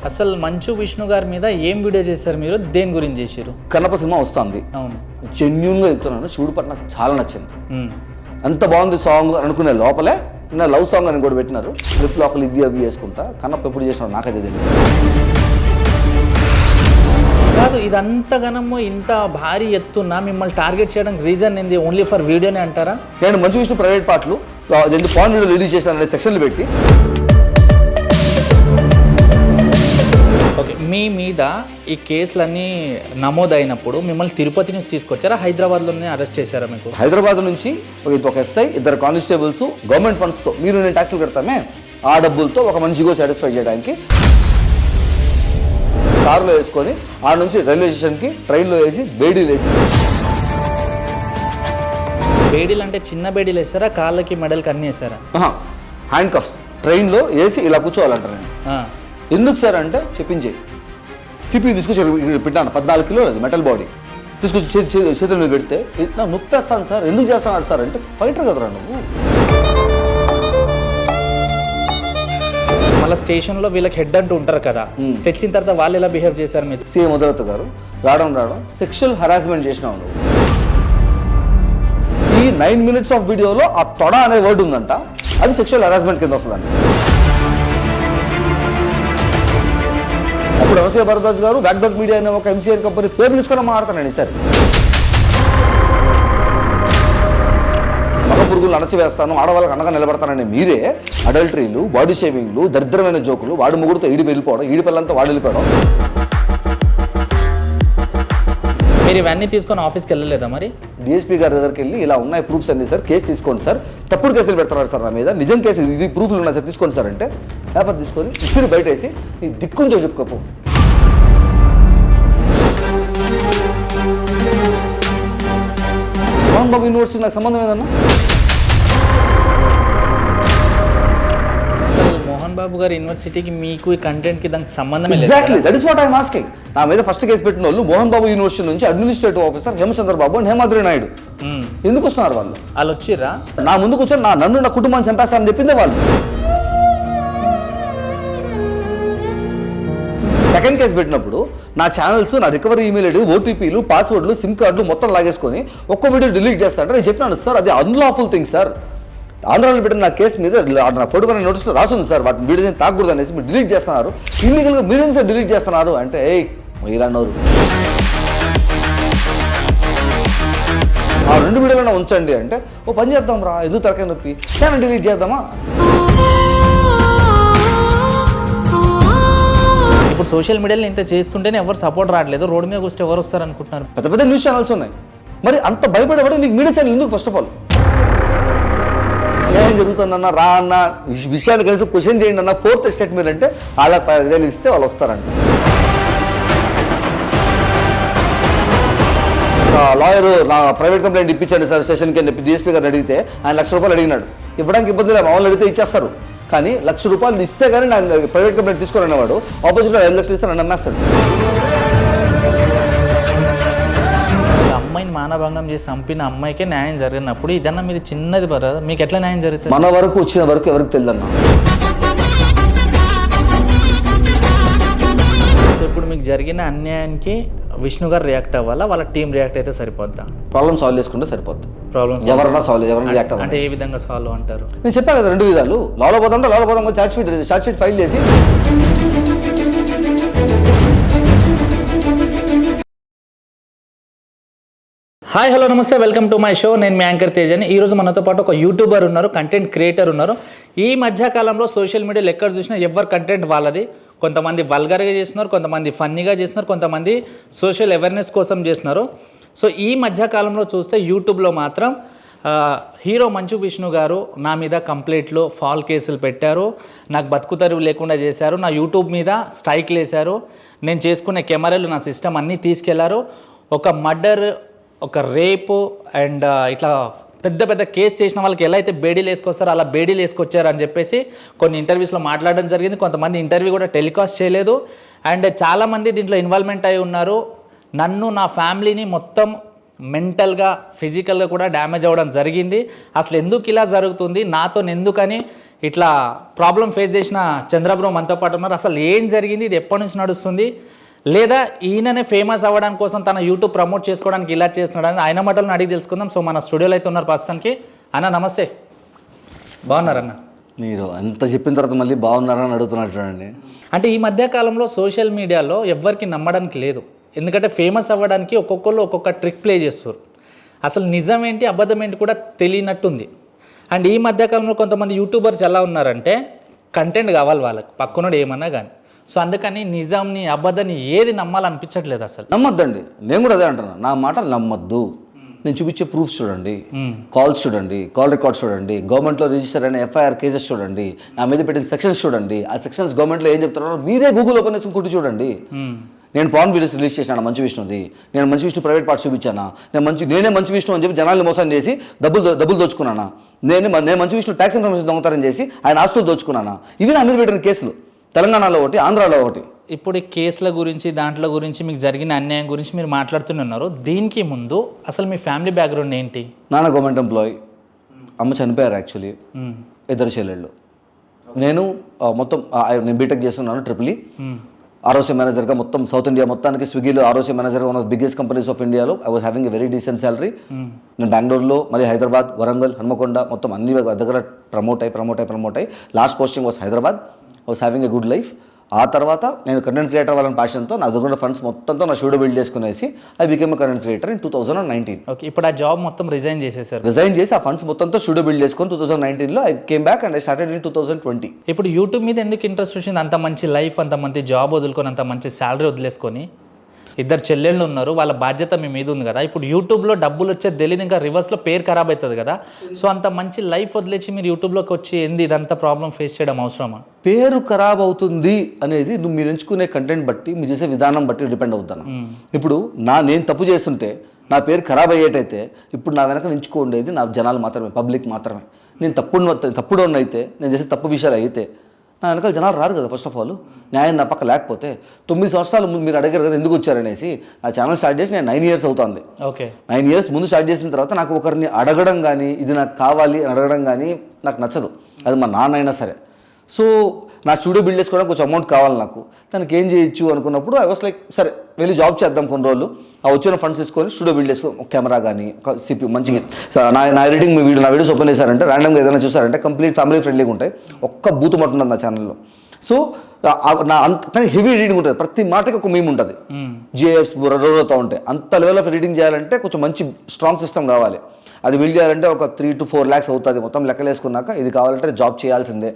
అసలు మంచు విష్ణు గారి మీద ఏం వీడియో చేశారు మీరు, దేని గురించి చేశారు? కన్నప్ప సినిమా వస్తుంది. అవును, జెన్యున్గా చెప్తున్నాను, శివుడు పట్ల నాకు చాలా నచ్చింది. ఉమ్. ఎంత బాగుంది సాంగ్ అనుకునే లోపలే నా లవ్ సాంగ్ అని కూడా పెట్టినారు. లిప్ లోపల ఇవి అవి వేసుకుంటా. కన్నప్ప ఎప్పుడు చేసినాడు నాకైతే తెలియదు. కాదు, ఇదంతగనము ఇంత భారీ ఎత్తున మిమ్మల్ని టార్గెట్ చేయడానికి రీజన్ ఏంది? ఓన్లీ ఫర్ వీడియోనే అంటారా? నేను మంచు విష్ణు ప్రైవేట్ పాటలు పాన్ వీడియో రిలీజ్ చేసిన సెక్షన్లు పెట్టి ఓకే, మీ మీద ఈ కేసులన్నీ నమోదైనప్పుడు మిమ్మల్ని తిరుపతి నుంచి తీసుకొచ్చారా, హైదరాబాద్లోనే అరెస్ట్ చేశారా? మీకు హైదరాబాద్ నుంచి ఒక ఎస్ఐ, 2 కానిస్టేబుల్స్ గవర్నమెంట్ ఫండ్స్తో, మీరు నేను ట్యాక్సులు కడతామే ఆ డబ్బులతో ఒక మనిషిగో సాటిస్ఫై చేయడానికి కారులో వేసుకొని ఆ నుంచి రైల్వే స్టేషన్కి ట్రైన్లో వేసి బేడీలు వేసి. బేడీలు అంటే చిన్న బేడీలు వేసారా, కాళ్ళకి మెడల్కి అన్నీ వేసారా? హ్యాండ్ కఫ్స్ ట్రైన్లో వేసి ఇలా కూర్చోవాలంటారు. నేను ఎందుకు సార్ అంటే చెప్పించే సిపి తీసుకొచ్చి పెట్టాను. 14 కిలోలు అది మెటల్ బాడీ తీసుకొచ్చి చేతుల మీద పెడితే నా నొప్పేస్తాను సార్. ఎందుకు చేస్తాను సార్ అంటే ఫైటర్ కదరా నువ్వు. మళ్ళీ స్టేషన్లో వీళ్ళకి హెడ్ అంటూ ఉంటారు కదా, తెచ్చిన తర్వాత వాళ్ళు ఎలా బిహేవ్ చేశారు? మీరు సీఎం ఉదరత్ గారు రావడం సెక్షువల్ హరాస్మెంట్ చేసినావు నువ్వు. ఈ 9 minutes ఆఫ్ వీడియోలో ఆ తొడ అనే వర్డ్ ఉందంట, అది సెక్షువల్ హరాస్మెంట్ కింద వస్తుందంట. అప్పుడు అనసూయ భరద్వాజ్ గారు బ్యాక్డాక్ మీడియా అనే ఒక ఎంసీఆర్ కంపెనీ పేరు తీసుకొని మాట్లాడతానండి సార్. మగ పురుగులు అణచివేస్తాను, ఆడవాళ్ళకి అండగా నిలబడతానని మీరే అడల్టరీలు, బాడీ షేవింగ్లు, దరిద్రమైన జోకులు, వాడి ముగ్గురుతో ఈడి వెళ్ళిపోవడం, ఈడి పిల్లలంతా వాడు వెళ్ళిపోవడం. మీరు ఇవన్నీ తీసుకొని ఆఫీస్కి వెళ్ళలేదా? మరి డిఎస్పీ గారి దగ్గరికి వెళ్ళి ఇలా ఉన్నాయి ప్రూఫ్స్ అన్ని సార్, కేసు తీసుకోండి సార్, తప్పుడు కేసులు పెడతారు సార్ నా మీద, నిజం కేసు ఇది ప్రూఫ్లు ఉన్నాయి సార్ తీసుకోండి సార్ అంటే పేపర్ తీసుకొని ఇసురు బయట వేసి నీ దిక్కుంచో చెప్పుకోపు. మోహన్ బాబు యూనివర్సిటీ నాకు సంబంధం ఏదన్నా? మోహన్ బాబు గారి యూనివర్సిటీకి మీకు ఈ కంటెంట్కి దానికి సంబంధం లేదు. Exactly, that is what I'm asking. నా మీద ఫస్ట్ కేసు పెట్టిన వాళ్ళు మోహన్ బాబు యూనివర్సిటీ నుంచి administrative officer Hemachandra Babu and Hemadri Naidu. ఎందుకు వస్తున్నారు వాళ్ళు? వాళ్ళు వచ్చిర్రా నా ముందుకు వచ్చారు, నన్ను నా కుటుంబాన్ని చంపేస్తారని చెప్పిందే వాళ్ళు. సెకండ్ కేసు పెట్టినప్పుడు నా ఛానల్స్, నా రికవరీ ఈమెయిల్ ఐడి, ఓటీపీలు, పాస్వర్డ్లు, సిమ్ కార్డులు మొత్తం లాగేసుకొని ఒక్క వీడియో డిలీట్ చేస్తారంటే నేను చెప్పినాను సార్ అది అన్లాఫుల్ థింగ్ సార్. ఆంధ్రాలో పెట్టిన నా కేసు మీద నా ఫోటో నోటీస్లో రాసింది సార్, వాటిని వీడియో తాకూడదు అనేసి మీరు డిలీట్ చేస్తున్నారు, ఇల్లీగల్గా మీరేం సార్ డిలీట్ చేస్తున్నారు అంటే ఇలా నోరు. ఆ 2 వీడియోలైనా ఉంచండి అంటే ఓ పని చేద్దాం రా, ఎందుకు తరకాయ నొప్పి, ఛానల్ డిలీట్ చేద్దామా. ఇప్పుడు సోషల్ మీడియాలో ఇంత చేస్తుంటేనే ఎవరు సపోర్ట్ రావట్లేదు, రోడ్డు మీద వస్తే ఎవరు వస్తారు అనుకుంటున్నారు? పెద్ద పెద్ద న్యూస్ ఛానల్స్ ఉన్నాయి, మరి అంత భయపడేవాడు నీకు మీడియా ఛానల్ ఎందుకు? ఫస్ట్ ఆఫ్ ఆల్ ఏం జరుగుతుందన్న రా అన్న విషయాన్ని కలిసి క్వశ్చన్ చేయండి అన్న 4th స్టేట్ మీద అంటే వాళ్ళకి 10,000 ఇస్తే వాళ్ళు వస్తారంట. లాయర్ నా ప్రైవేట్ కంప్లైంట్ ఇప్పించండి సార్ స్టేషన్కి అని చెప్పి డిఎస్పీ గారిని అడిగితే ఆయన ₹1,00,000 అడిగినాడు. ఇవ్వడానికి ఇబ్బంది లేదు, మామూలు అడిగితే ఇచ్చేస్తారు, కానీ ₹1,00,000 ఇస్తే కానీ నేను ప్రైవేట్ కంప్లైంట్ తీసుకోవాలనేవాడు ఆపోజిట్లో 5,00,000 ఇస్తే నన్ను నమ్మేస్తాడు. అమ్మాయిని మానభంగం చేసి చంపిన అమ్మాయికే న్యాయం జరిగినప్పుడు ఇదన్నా మీరు చిన్నది బ్రదర్, మీకు ఎట్లా న్యాయం జరుగుతుంది? మన వరకు వచ్చిన వరకు ఎవరికి తెలియదన్నా. సో ఇప్పుడు మీకు జరిగిన అన్యాయానికి విష్ణు గారు రియాక్ట్ అవ్వాలా, వాళ్ళ టీం రియాక్ట్ అయితే సరిపోద్దా? ప్రాబ్లమ్ సాల్వ్ చేసుకుంటే సరిపోద్ది. ప్రాబ్లమ్ ఎవరైనా రియాక్ట్ అవ్వాలి అంటే ఏ విధంగా సాల్వ్ అంటారు? నేను చెప్పాను కదా 2 విధాలు. లాలో పోదాం చార్జ్ షీట్ ఫైల్ చేసి హాయ్ హలో నమస్తే, వెల్కమ్ టు మై షో. నేను మీ యాంకర్ తేజని. ఈరోజు మనతో పాటు ఒక యూట్యూబర్ ఉన్నారు, కంటెంట్ క్రియేటర్ ఉన్నారు. ఈ మధ్యకాలంలో సోషల్ మీడియాలో ఎక్కడ చూసినా ఎవరు కంటెంట్ వాళ్ళది. కొంతమంది వల్గర్గా చేస్తున్నారు, కొంతమంది ఫన్నీగా చేస్తున్నారు, కొంతమంది సోషల్ అవేర్నెస్ కోసం చేస్తున్నారు. సో ఈ మధ్యకాలంలో చూస్తే యూట్యూబ్లో మాత్రం హీరో మంచు విష్ణు గారు నా మీద కంప్లైంట్లు, ఫాల్ కేసులు పెట్టారు, నాకు బతుకుతరువు లేకుండా చేశారు, నా యూట్యూబ్ మీద స్ట్రైక్లు వేశారు, నేను చేసుకునే కెమెరాలు, నా సిస్టమ్ అన్నీ తీసుకెళ్లారు, ఒక మర్డర్, ఒక రేపు అండ్ ఇట్లా పెద్ద పెద్ద కేసు చేసిన వాళ్ళకి ఎలా అయితే బేడీలు వేసుకొస్తారో అలా బేడీలు వేసుకొచ్చారు అని చెప్పేసి కొన్ని ఇంటర్వ్యూస్లో మాట్లాడడం జరిగింది. కొంతమంది ఇంటర్వ్యూ కూడా టెలికాస్ట్ చేయలేదు. అండ్ చాలామంది దీంట్లో ఇన్వాల్వ్మెంట్ అయి ఉన్నారు. నన్ను, నా ఫ్యామిలీని మొత్తం మెంటల్గా, ఫిజికల్గా కూడా డ్యామేజ్ అవ్వడం జరిగింది. అసలు ఎందుకు ఇలా జరుగుతుంది, నాతో ఎందుకని ఇట్లా ప్రాబ్లం ఫేస్ చేసిన చంద్రబ్రో మనతో పాటు ఉన్నారు. అసలు ఏం జరిగింది, ఇది ఎప్పటి నుంచి నడుస్తుంది, లేదా ఈయననే ఫేమస్ అవ్వడానికి కోసం తన యూట్యూబ్ ప్రమోట్ చేసుకోవడానికి ఇలా చేస్తున్నాడు అని ఆయన మాటలను అడిగి తెలుసుకుందాం. సో మన స్టూడియోలో అయితే ఉన్నారు పర్సన్కి. అన్న నమస్తే, బాగున్నారన్న? మీరు అంత చెప్పిన తర్వాత మళ్ళీ బాగున్నారని అడుగుతున్నారు చూడండి. అంటే ఈ మధ్య కాలంలో సోషల్ మీడియాలో ఎవ్వరికి నమ్మడానికి లేదు. ఎందుకంటే ఫేమస్ అవ్వడానికి ఒక్కొక్కరు ఒక్కొక్క ట్రిక్ ప్లే చేస్తారు. అసలు నిజం ఏంటి అబద్ధం ఏంటి కూడా తెలియనట్టుంది. అండ్ ఈ మధ్యకాలంలో కొంతమంది యూట్యూబర్స్ ఎలా ఉన్నారంటే కంటెంట్ కావాలి వాళ్ళకి, పక్కనోడు ఏమన్నా కానీ. సో అందుకని నిజంని అబద్ధాన్ని ఏది నమ్మాలనిపించట్లేదు అసలు. నమ్మొద్దండి, నేను కూడా అదే అంటున్నా. నా మాటలు నమ్మొద్దు. నేను చూపించే ప్రూఫ్స్ చూడండి, కాల్స్ చూడండి, కాల్ రికార్డ్స్ చూడండి, గవర్నమెంట్లో రిజిస్టర్ అయిన ఎఫ్ఐఆర్ కేసెస్ చూడండి, నా మీద పెట్టిన సెక్షన్స్ చూడండి. ఆ సెక్షన్స్ గవర్నమెంట్లో ఏం చెప్తున్నారో మీరే గూగుల్ ఓపెన్ చేసుకుని కొట్టి చూడండి. నేను పాన్ వీడియోస్ రిలీజ్ చేశాను మంచి విష్ణుది, నేను మంచి విష్ణు ప్రైవేట్ పార్ట్స్ చూపించానా, నేనే మంచి విష్ణు అని చెప్పి జనాల్ని మోసం చేసి డబ్బులు దోచుకున్నానా, నేను మంచి విష్ణు ట్యాక్స్ ఇన్ఫర్మేషన్ దొంగతనం చేసి ఆయన ఆస్తులు దోచుకున్నానా. ఇవి నా మీద పెట్టిన కేసులు తెలంగాణలో ఒకటి, ఆంధ్రాలో ఒకటి. ఇప్పుడు ఈ కేసుల గురించి దాంట్లో గురించి మీకు జరిగిన అన్యాయం గురించి మీరు మాట్లాడుతున్నారు. దీనికి ముందు అసలు మీ ఫ్యామిలీ బ్యాక్గ్రౌండ్ ఏంటి? నాన్న గవర్నమెంట్ ఎంప్లాయీ, అమ్మ చనిపోయారు యాక్చువల్లీ, ఇద్దరు చెల్లెళ్ళు. నేను మొత్తం నేను బీటెక్ చేస్తున్నాను ట్రిపుల్ ఆర్ఓసీ మేనేజర్గా. మొత్తం సౌత్ ఇండియా మొత్తానికి స్విగ్గీలో ఆర్ఓసీ మేనేజర్గా ఉన్న బిగ్గెస్ట్ కంపెనీస్ ఆఫ్ ఇండియాలో I was having a very decent salary. నేను బెంగళూరులో, మళ్ళీ హైదరాబాద్, వరంగల్, హన్మకొండ మొత్తం అన్ని దగ్గర ప్రమోట్ అయ్యి last posting was Hyderabad. I was having a good life. ఆ తర్వాత నేను కంటెంట్ క్రియేటర్ వాళ్ళని ప్యాషన్తో నా దగ్గర ఫండ్స్ మొత్తంతో నా స్టూడియో బిల్డ్ చేసుకునేసి I became a content creator in 2019. Okay, ఇప్పుడు ఆ జాబ్ మొత్తం రిజైన్ చేసి ఆ ఫండ్స్ మొత్తంతో స్టూడియో బిల్డ్ చేసుకొని 2019లో I came back and I started in 2020. ఇప్పుడు యూట్యూబ్ మీద ఎందుకు ఇంట్రెస్ట్ వచ్చింది? అంత మంచి లైఫ్, అంత మంచి జాబ్ వదులుకొని, అంత మంచి శాలరీ వదిలేసుకొని, ఇద్దరు చెల్లెళ్ళు ఉన్నారు, వాళ్ళ బాధ్యత మీ మీద ఉంది కదా. ఇప్పుడు యూట్యూబ్లో డబ్బులు వచ్చేది తెలియదు, ఇంకా రివర్స్లో పేరు ఖరాబ్ అవుతుంది కదా. సో అంత మంచి లైఫ్ వదిలేసి మీరు యూట్యూబ్లోకి వచ్చి ఏంది ఇదంతా ప్రాబ్లం ఫేస్ చేయడం అవసరమా? పేరు ఖరాబ్ అవుతుంది అనేది మీరు ఎంచుకునే కంటెంట్ బట్టి, మీరు చేసే విధానం బట్టి డిపెండ్ అవుతాను. ఇప్పుడు నేను తప్పు చేస్తుంటే నా పేరు ఖరాబ్ అయ్యేటైతే ఇప్పుడు నా వెనక ఎంచుకోండేది నా జనాలు మాత్రమే, పబ్లిక్ మాత్రమే. నేను తప్పుడు అయితే, నేను చేసే తప్పు విషయాలు అయితే నా వెనకాల జనాలు రారు కదా. ఫస్ట్ ఆఫ్ ఆల్ న్యాయం నా పక్క లేకపోతే 9 సంవత్సరాలు ముందు మీరు అడిగారు కదా ఎందుకు వచ్చారనేసి. నా ఛానల్ స్టార్ట్ చేసి నేను 9 years అవుతుంది. ఓకే, 9 years ముందు స్టార్ట్ చేసిన తర్వాత నాకు ఒకరిని అడగడం కానీ, ఇది నాకు కావాలి అని అడగడం కానీ నాకు నచ్చదు. అది మా నాన్న అయినా సరే. సో నా స్టూడియో బిల్డ్ చేసుకోవడానికి కొంచెం అమౌంట్ కావాలి నాకు. దానికి ఏం చేయొచ్చు అనుకున్నప్పుడు ఐ వాస్ లైక్ సరే వెళ్ళి జాబ్ చేద్దాం కొన్ని రోజులు. ఆ వచ్చిన ఫండ్స్ తీసుకొని స్టూడియో బిల్డ్ చేసుకో, కెమెరా కానీ, సిపియు మంచిగా. నా ఎడిటింగ్ నా వీడియోస్ ఓపెన్ చేశారంటే, ర్యాండమ్గా ఏదైనా చూసారంటే కంప్లీట్ ఫ్యామిలీ ఫ్రెండ్లీగా ఉంటాయి. ఒక్క బూతు మాట ఉంటుంది నా ఛానల్లో. సో కానీ హెవీ ఎడిటింగ్ ఉంటుంది, ప్రతి మాటకి ఒక మీమ్ ఉంటుంది, జిఎఫ్స్ అవుతూ ఉంటాయి. అంత లెవెల్ ఆఫ్ ఎడిటింగ్ చేయాలంటే కొంచెం మంచి స్ట్రాంగ్ సిస్టమ్ కావాలి. అది బిల్డ్ చేయాలంటే ఒక 3 to 4 lakhs అవుతుంది మొత్తం లెక్కలేసుకున్నాక. ఇది కావాలంటే జాబ్ చేయాల్సిందే.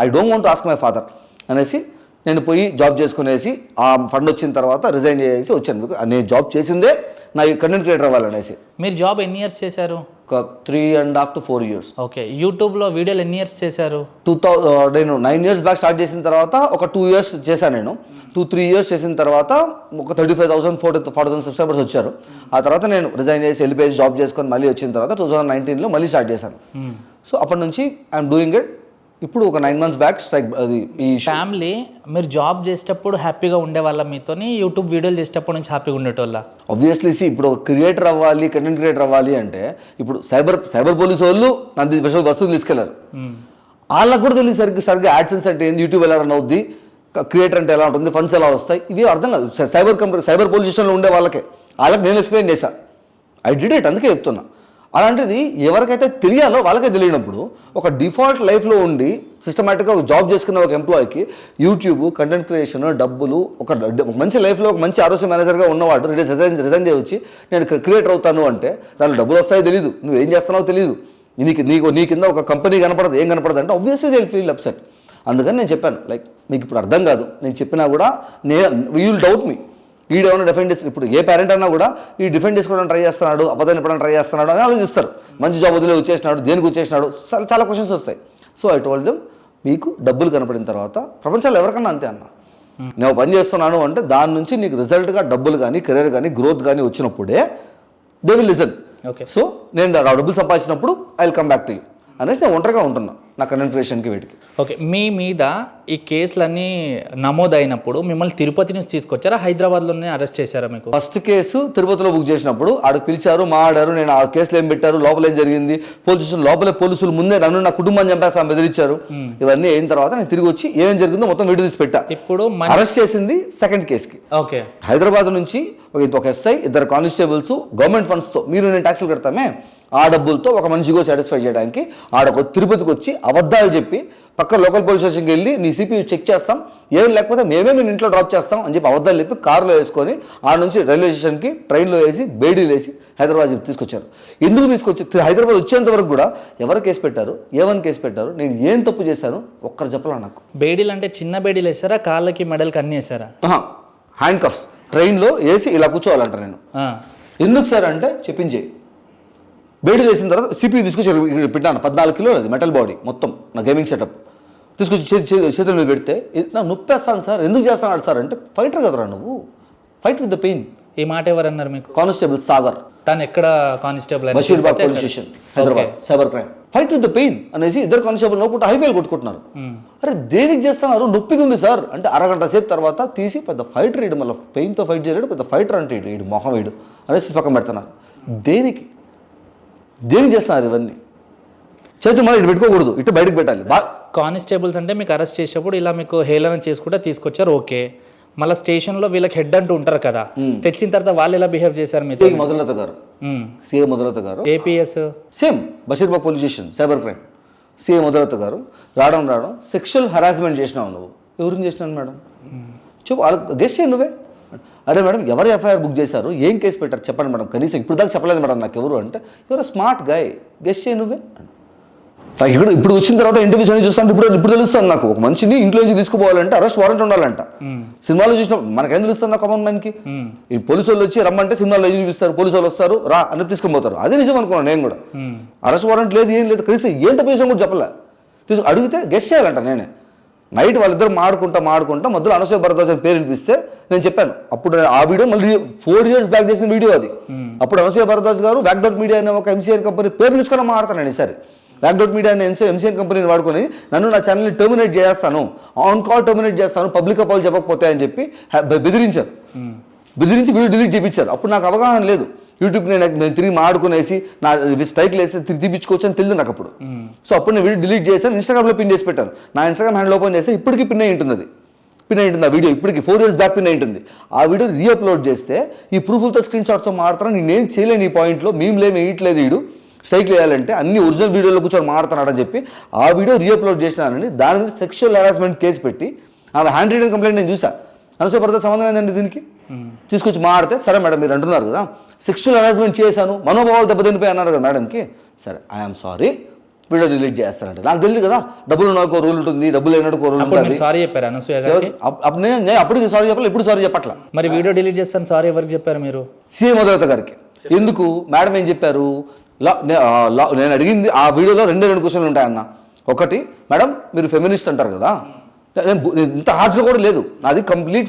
I don't want to ask my father అనేసి నేను పోయి జాబ్ చేసుకునేసి ఆ ఫండ్ వచ్చిన తర్వాత రిజైన్ చేసి వచ్చాను. నేను జాబ్ చేసిందే నా కంటెంట్ క్రియేటర్ అవ్వాలనేసి. మీరు జాబ్ ఎన్ని ఇయర్స్ చేశారు? ఒక 3.5 to 4 years. ఓకే, యూట్యూబ్లో వీడియోలు ఎన్ని ఇయర్స్ చేశారు? నేను 9 years బ్యాక్ స్టార్ట్ చేసిన తర్వాత ఒక 2 years చేశాను. నేను 2-3 years చేసిన తర్వాత ఒక 35,000 40,000 సబ్స్క్రైబర్స్ వచ్చారు. ఆ తర్వాత నేను రిజైన్ చేసి వెళ్ళిపోయి జాబ్ చేసుకొని మళ్ళీ వచ్చిన తర్వాత 2019లో మళ్ళీ స్టార్ట్ చేశాను. సో అప్పటి నుంచి ఐఎమ్ డూయింగ్ ఇట్. ఇప్పుడు ఒక 9 months బ్యాక్ స్ట్రైక్. అది ఈ ఫ్యామిలీ మీరు జాబ్ చేసేటప్పుడు హ్యాపీగా ఉండేవాళ్ళ మీతోని, యూట్యూబ్ వీడియోలు చేసేటప్పుడు నుంచి హ్యాపీగా ఉండేటోళ్ళ? ఆబ్వియస్లీ ఇప్పుడు ఒక క్రియేటర్ అవ్వాలి, కంటెంట్ క్రియేటర్ అవ్వాలి అంటే ఇప్పుడు సైబర్ పోలీస్ వాళ్ళు నన్ను వస్తువులు తీసుకెళ్లారు. వాళ్ళకు కూడా తెలియదు సరిగ్గా యాడ్సెన్స్ అంటే ఏంది, యూట్యూబ్ ఎలా రన్ అవుద్ది, క్రియేటర్ అంటే ఎలా ఉంటుంది, ఫండ్స్ ఎలా వస్తాయి, ఇవి అర్థం కాదు. సైబర్ పోలీస్ స్టేషన్లో ఉండే వాళ్ళకి నేను ఎక్స్ప్లెయిన్ చేశాను. ఐ డిడ్ ఇట్, అందుకే చెప్తున్నా. అలాంటిది ఎవరికైతే తెలియాలో వాళ్ళకే తెలియనప్పుడు ఒక డిఫాల్ట్ లైఫ్లో ఉండి సిస్టమేటిక్గా ఒక జాబ్ చేసుకున్న ఒక ఎంప్లాయీకి యూట్యూబ్, కంటెంట్ క్రియేషన్, డబ్బులు, ఒక మంచి లైఫ్లో ఒక మంచి ఆర్ఓసీ మేనేజర్గా ఉన్నవాడు రిజైన్ చేయవచ్చి నేను క్రియేటర్ అవుతాను అంటే దానిలో డబ్బులు వస్తాయో తెలియదు, నువ్వేం చేస్తున్నావో తెలియదు, నీ కింద ఒక కంపెనీ కనపడదు, ఏం కనపడదు అంటే obviously they will feel upset. అందుకని నేను చెప్పాను, లైక్ మీకు ఇప్పుడు అర్థం కాదు, నేను చెప్పినా కూడా యూ విల్ డౌట్ మీ. వీడేమైనా డిఫెండ్ చేసి ఇప్పుడు ఏ పేరెంట్ అన్నా కూడా ఈ డిఫెండ్ చేసుకోవడానికి ట్రై చేస్తున్నాడు, అబద్ధాన్ని చెప్పడానికి ట్రై చేస్తున్నాడు అని ఆలోచిస్తారు. మంచి జాబ్ వదిలే వచ్చేసినాడు, దేనికి వచ్చేసినాడు, చాలా క్వశ్చన్స్ వస్తాయి. సో ఐ టోల్డ్ దెమ్, మీకు డబ్బులు కనపడిన తర్వాత ప్రపంచంలో ఎవరికన్నా అంతే అన్న, నేను పని చేస్తున్నాను అంటే దాని నుంచి నీకు రిజల్ట్గా డబ్బులు కానీ, కెరీర్ కానీ, గ్రోత్ కానీ వచ్చినప్పుడే they will listen. Okay, so నేను డబ్బులు సంపాదించినప్పుడు I will come back to you అనేసి నేను ఒంటరిగా ఉంటున్నా. నా కంటెంట్ క్రియేషన్కి వీటికి. ఓకే, మీ మీద ఈ కేసులన్నీ నమోదైనప్పుడు మిమ్మల్ని తిరుపతి నుంచి తీసుకొచ్చారా, హైదరాబాద్లోనే అరెస్ట్ చేశారా? మీకు ఫస్ట్ కేసు తిరుపతిలో బుక్ చేసినప్పుడు ఆడికి పిలిచారు, మాట్లాడారు. నేను ఆ కేసులో ఏం పెట్టారు, లోపల ఏం జరిగింది, పోలీస్ స్టేషన్ లోపలే పోలీసులు ముందే నన్ను నా కుటుంబాన్ని చంపేస్తా బెదిరించారు. ఇవన్నీ అయిన తర్వాత నేను తిరిగి వచ్చి ఏం జరిగిందో మొత్తం వీడియో తీసి పెట్టా. ఇప్పుడు అరెస్ట్ చేసింది సెకండ్ కేసుకి. ఓకే, హైదరాబాద్ నుంచి ఒక ఎస్ఐ, 2 కానిస్టేబుల్స్ గవర్నమెంట్ ఫండ్స్తో, మీరు నేను ట్యాక్సులు కడతామే ఆ డబ్బులతో ఒక మనిషిగో సాటిస్ఫై చేయడానికి ఆడొక తిరుపతికి వచ్చి అబద్ధాలు చెప్పి పక్క లోకల్ పోలీస్ స్టేషన్కి వెళ్ళి నీ సిపియు చెక్ చేస్తాం, ఏం లేకపోతే మేమే నేను ఇంట్లో డ్రాప్ చేస్తాం అని చెప్పి అబద్ధాలు చెప్పి కారులో వేసుకొని ఆడ నుంచి రైల్వే స్టేషన్కి ట్రైన్లో వేసి బేడీలు వేసి హైదరాబాద్ తీసుకొచ్చారు. ఎందుకు తీసుకొచ్చి హైదరాబాద్ వచ్చేంత వరకు కూడా ఎవరు కేసు పెట్టారు, ఏమని కేసు పెట్టారు, నేను ఏం తప్పు చేశాను ఒక్కరు చెప్పలా నాకు. బేడీలు అంటే చిన్న బేడీలు వేసారా, కాళ్ళకి మెడల్కి అన్నీ వేసారా? హ్యాండ్ కఫ్స్ ట్రైన్లో వేసి ఇలా కూర్చోవాలంట. నేను ఎందుకు సార్ అంటే చెప్పించే బేడీలు వేసిన తర్వాత సిపియు తీసుకొచ్చి పెట్టాను. 14 కిలోలు అది మెటల్ బాడీ మొత్తం నా గేమింగ్ సెటప్ తీసుకొచ్చి చేతుల మీద పెడితే నా నొప్పేస్తాను సార్, ఎందుకు చేస్తాను సార్ అంటే, ఫైటర్ కదరా నువ్వు, ఫైట్ విత్ ద పెయిన్. ఈ మాట ఎవరు అన్నారు మీకు? కానిస్టేబుల్ సాగర్. తను ఎక్కడ constable? Basheerbagh police station, Hyderabad, cyber crime. Fight with the pain అనేసి 2 కానిస్టేబుల్ నోకుంటూ హైవేలు కొట్టుకుంటున్నారు. అరే దేనికి చేస్తున్నారు, నొప్పిగా ఉంది సార్ అంటే, అరగంట సేపు తర్వాత తీసి పెద్ద ఫైటర్ ఇడు, మళ్ళీ పెయిన్తో ఫైట్ చేయలేడు, పెద్ద ఫైటర్ అంటే ఇడు మొహం వీడు అనేసి పక్కన పెడుతున్నారు. దేనికి చేస్తున్నారు ఇవన్నీ? చేతులు మళ్ళీ ఇటు పెట్టుకోకూడదు, ఇటు బయటకు పెట్టాలి. కానిస్టేబుల్స్ అంటే మీకు అరెస్ట్ చేసేప్పుడు ఇలా మీకు హేళన చేసుకుంటే తీసుకొచ్చారు, ఓకే. మళ్ళీ స్టేషన్లో వీళ్ళకి హెడ్ అంటూ ఉంటారు కదా, తెచ్చిన తర్వాత వాళ్ళు ఎలా బిహేవ్ చేశారు? మీతో మొదలత గారు, సిఏ మొదలత గారు, APS same Basheerbagh police station cyber crime CA మొదలత గారు రావడం సెక్షువల్ హరాస్మెంట్ చేసినావు నువ్వు. ఎవరిని చేసినాను మేడం చెప్పు, గెస్ట్ చేయి నువ్వే. అరే మేడం ఎవరు ఎఫ్ఐఆర్ బుక్ చేశారు, ఏం కేసు పెట్టారు చెప్పండి మేడం, కనీసం ఇప్పుడు దాకా చెప్పలేదు మేడం నాకు ఎవరు అంటే, ఎవరు స్మార్ట్ గాయ్, గెస్ట్ చేయి నువ్వే. నాకు ఇప్పుడు వచ్చిన తర్వాత ఇంటర్వ్యూస్ అన్ని చూస్తాను, ఇప్పుడు తెలుస్తాను నాకు ఒక మనిషిని ఇంట్లో నుంచి తీసుకుపోవాలంటే అరెస్ట్ వారెంట్ ఉండాలంట. సినిమాలో చూసినప్పుడు మనకేం తెలుస్తుంది కామన్ మ్యాన్కి, ఈ పోలీసు వాళ్ళు వచ్చి రమ్మంటే సినిమాలో ఏం చూపిస్తారు, పోలీసు వాళ్ళు వస్తారు రా అని తీసుకొని పోతారు. అదే నిజం అనుకున్నాను నేను కూడా. అరెస్ట్ వారెంట్ లేదు, ఏం లేదు, కనీసం ఏం తప్పు చేసాం కూడా చెప్పలే. అడిగితే గెస్ట్ చేయాలంట. నేనే నైట్ వాళ్ళిద్దరు మాడుకుంటా మధ్యలో అనసూయ భరద్వాజ్ పేరు వినిపిస్తే నేను చెప్పాను. అప్పుడు ఆ వీడియో మళ్ళీ 4 years బ్యాక్ చేసిన వీడియో అది. అప్పుడు అనసూయ భరద్వాజ్ గారు వ్యాక్డౌట్ మీడియా అనే ఒక ఎంసీఎన్ కంపెనీ పేరు తీసుకొని మాట్లాడతాను. ఈసారి వ్యాక్డౌట్ మీడియా అనే ఎంసీఎన్ కంపెనీని వాడుకొని నన్ను నా ఛానల్ని టర్మినేట్ చేస్తాను, ఆన్ కాల్ టర్మినేట్ చేస్తాను, పబ్లిక్ అపాలు చెప్పకపోతే అని చెప్పి బెదిరించి వీడియో డిలీట్ చేయించారు. అప్పుడు నాకు అవగాహన లేదు, యూట్యూబ్ నేను తిరిగి మాడుకునేసి నా స్ట్రైక్లు వేస్తే తిరిగి తీపించుకోవచ్చు అని తెలియదు నాకు అప్పుడు. సో అప్పుడు నేను వీడియో డిలీట్ చేశాను, ఇన్స్టాగ్రామ్లో పిన్ చేసి పెట్టాను. నా ఇన్స్టాగ్రామ్ హ్యాండిల్ ఓపెన్ చేస్తే ఇప్పటికీ పిన్ అయి ఉంటుంది, ఆ వీడియో ఇప్పటికి 4 years బ్యాక్ పిన్ అయి ఉంటుంది. ఆ వీడియో రీఅప్లోడ్ చేస్తే ఈ ప్రూఫ్లతో స్క్రీన్ షాట్తో మాడతాను, నేనేం చేయలేను ఈ పాయింట్లో, మేమేం వేయట్లేదు, వీడు స్ట్రైక్లు వేయాలంటే అన్ని ఒరిజినల్ వీడియోలో కూర్చొని మాడుతున్నాడని చెప్పి ఆ వీడియో రీఅప్లోడ్ చేసినానని దాని మీద సెక్షువల్ హెరాస్మెంట్ కేసు పెట్టి ఆమె హ్యాండ్ రిటన్ కంప్లైంట్ నేను చూసా. అనసూయ భరద్వాజ్ సంబంధం ఏంటండి దీనికి? తీసుకొచ్చి మాడితే సరే మేడం మీరు అంటున్నారు కదా సెక్షువల్ హెరాస్మెంట్ చేశాను, మనోభావాలు దెబ్బతినిపోయి అన్నారు కదా మేడంకి, సరే ఐఎమ్ సారీ వీడియో డిలీట్ చేస్తానంటే నాకు తెలియదు కదా, డబ్బులు నాకు రూల్ ఉంటుంది, డబ్బులు లేనట్టు రూల్ ఉంటుంది. సారీ చెప్పారు అనసూయ గారికి? నేను అప్పుడు సారీ చెప్పాలి, ఇప్పుడు సారీ చెప్పట్లా. మరి వీడియో డిలీట్ చేస్తాను సారీ ఎవరికి చెప్పారు మీరు? సీఎం మొదలత గారికి. ఎందుకు మేడం ఏం చెప్పారు, నేను అడిగింది ఆ వీడియోలో 2 క్వశ్చన్లు ఉంటాయన్న. ఒకటి, మేడం మీరు ఫెమినిస్ట్ అంటారు కదా, ఇంత హార్ష్గా కూడా లేదు నాది, కంప్లీట్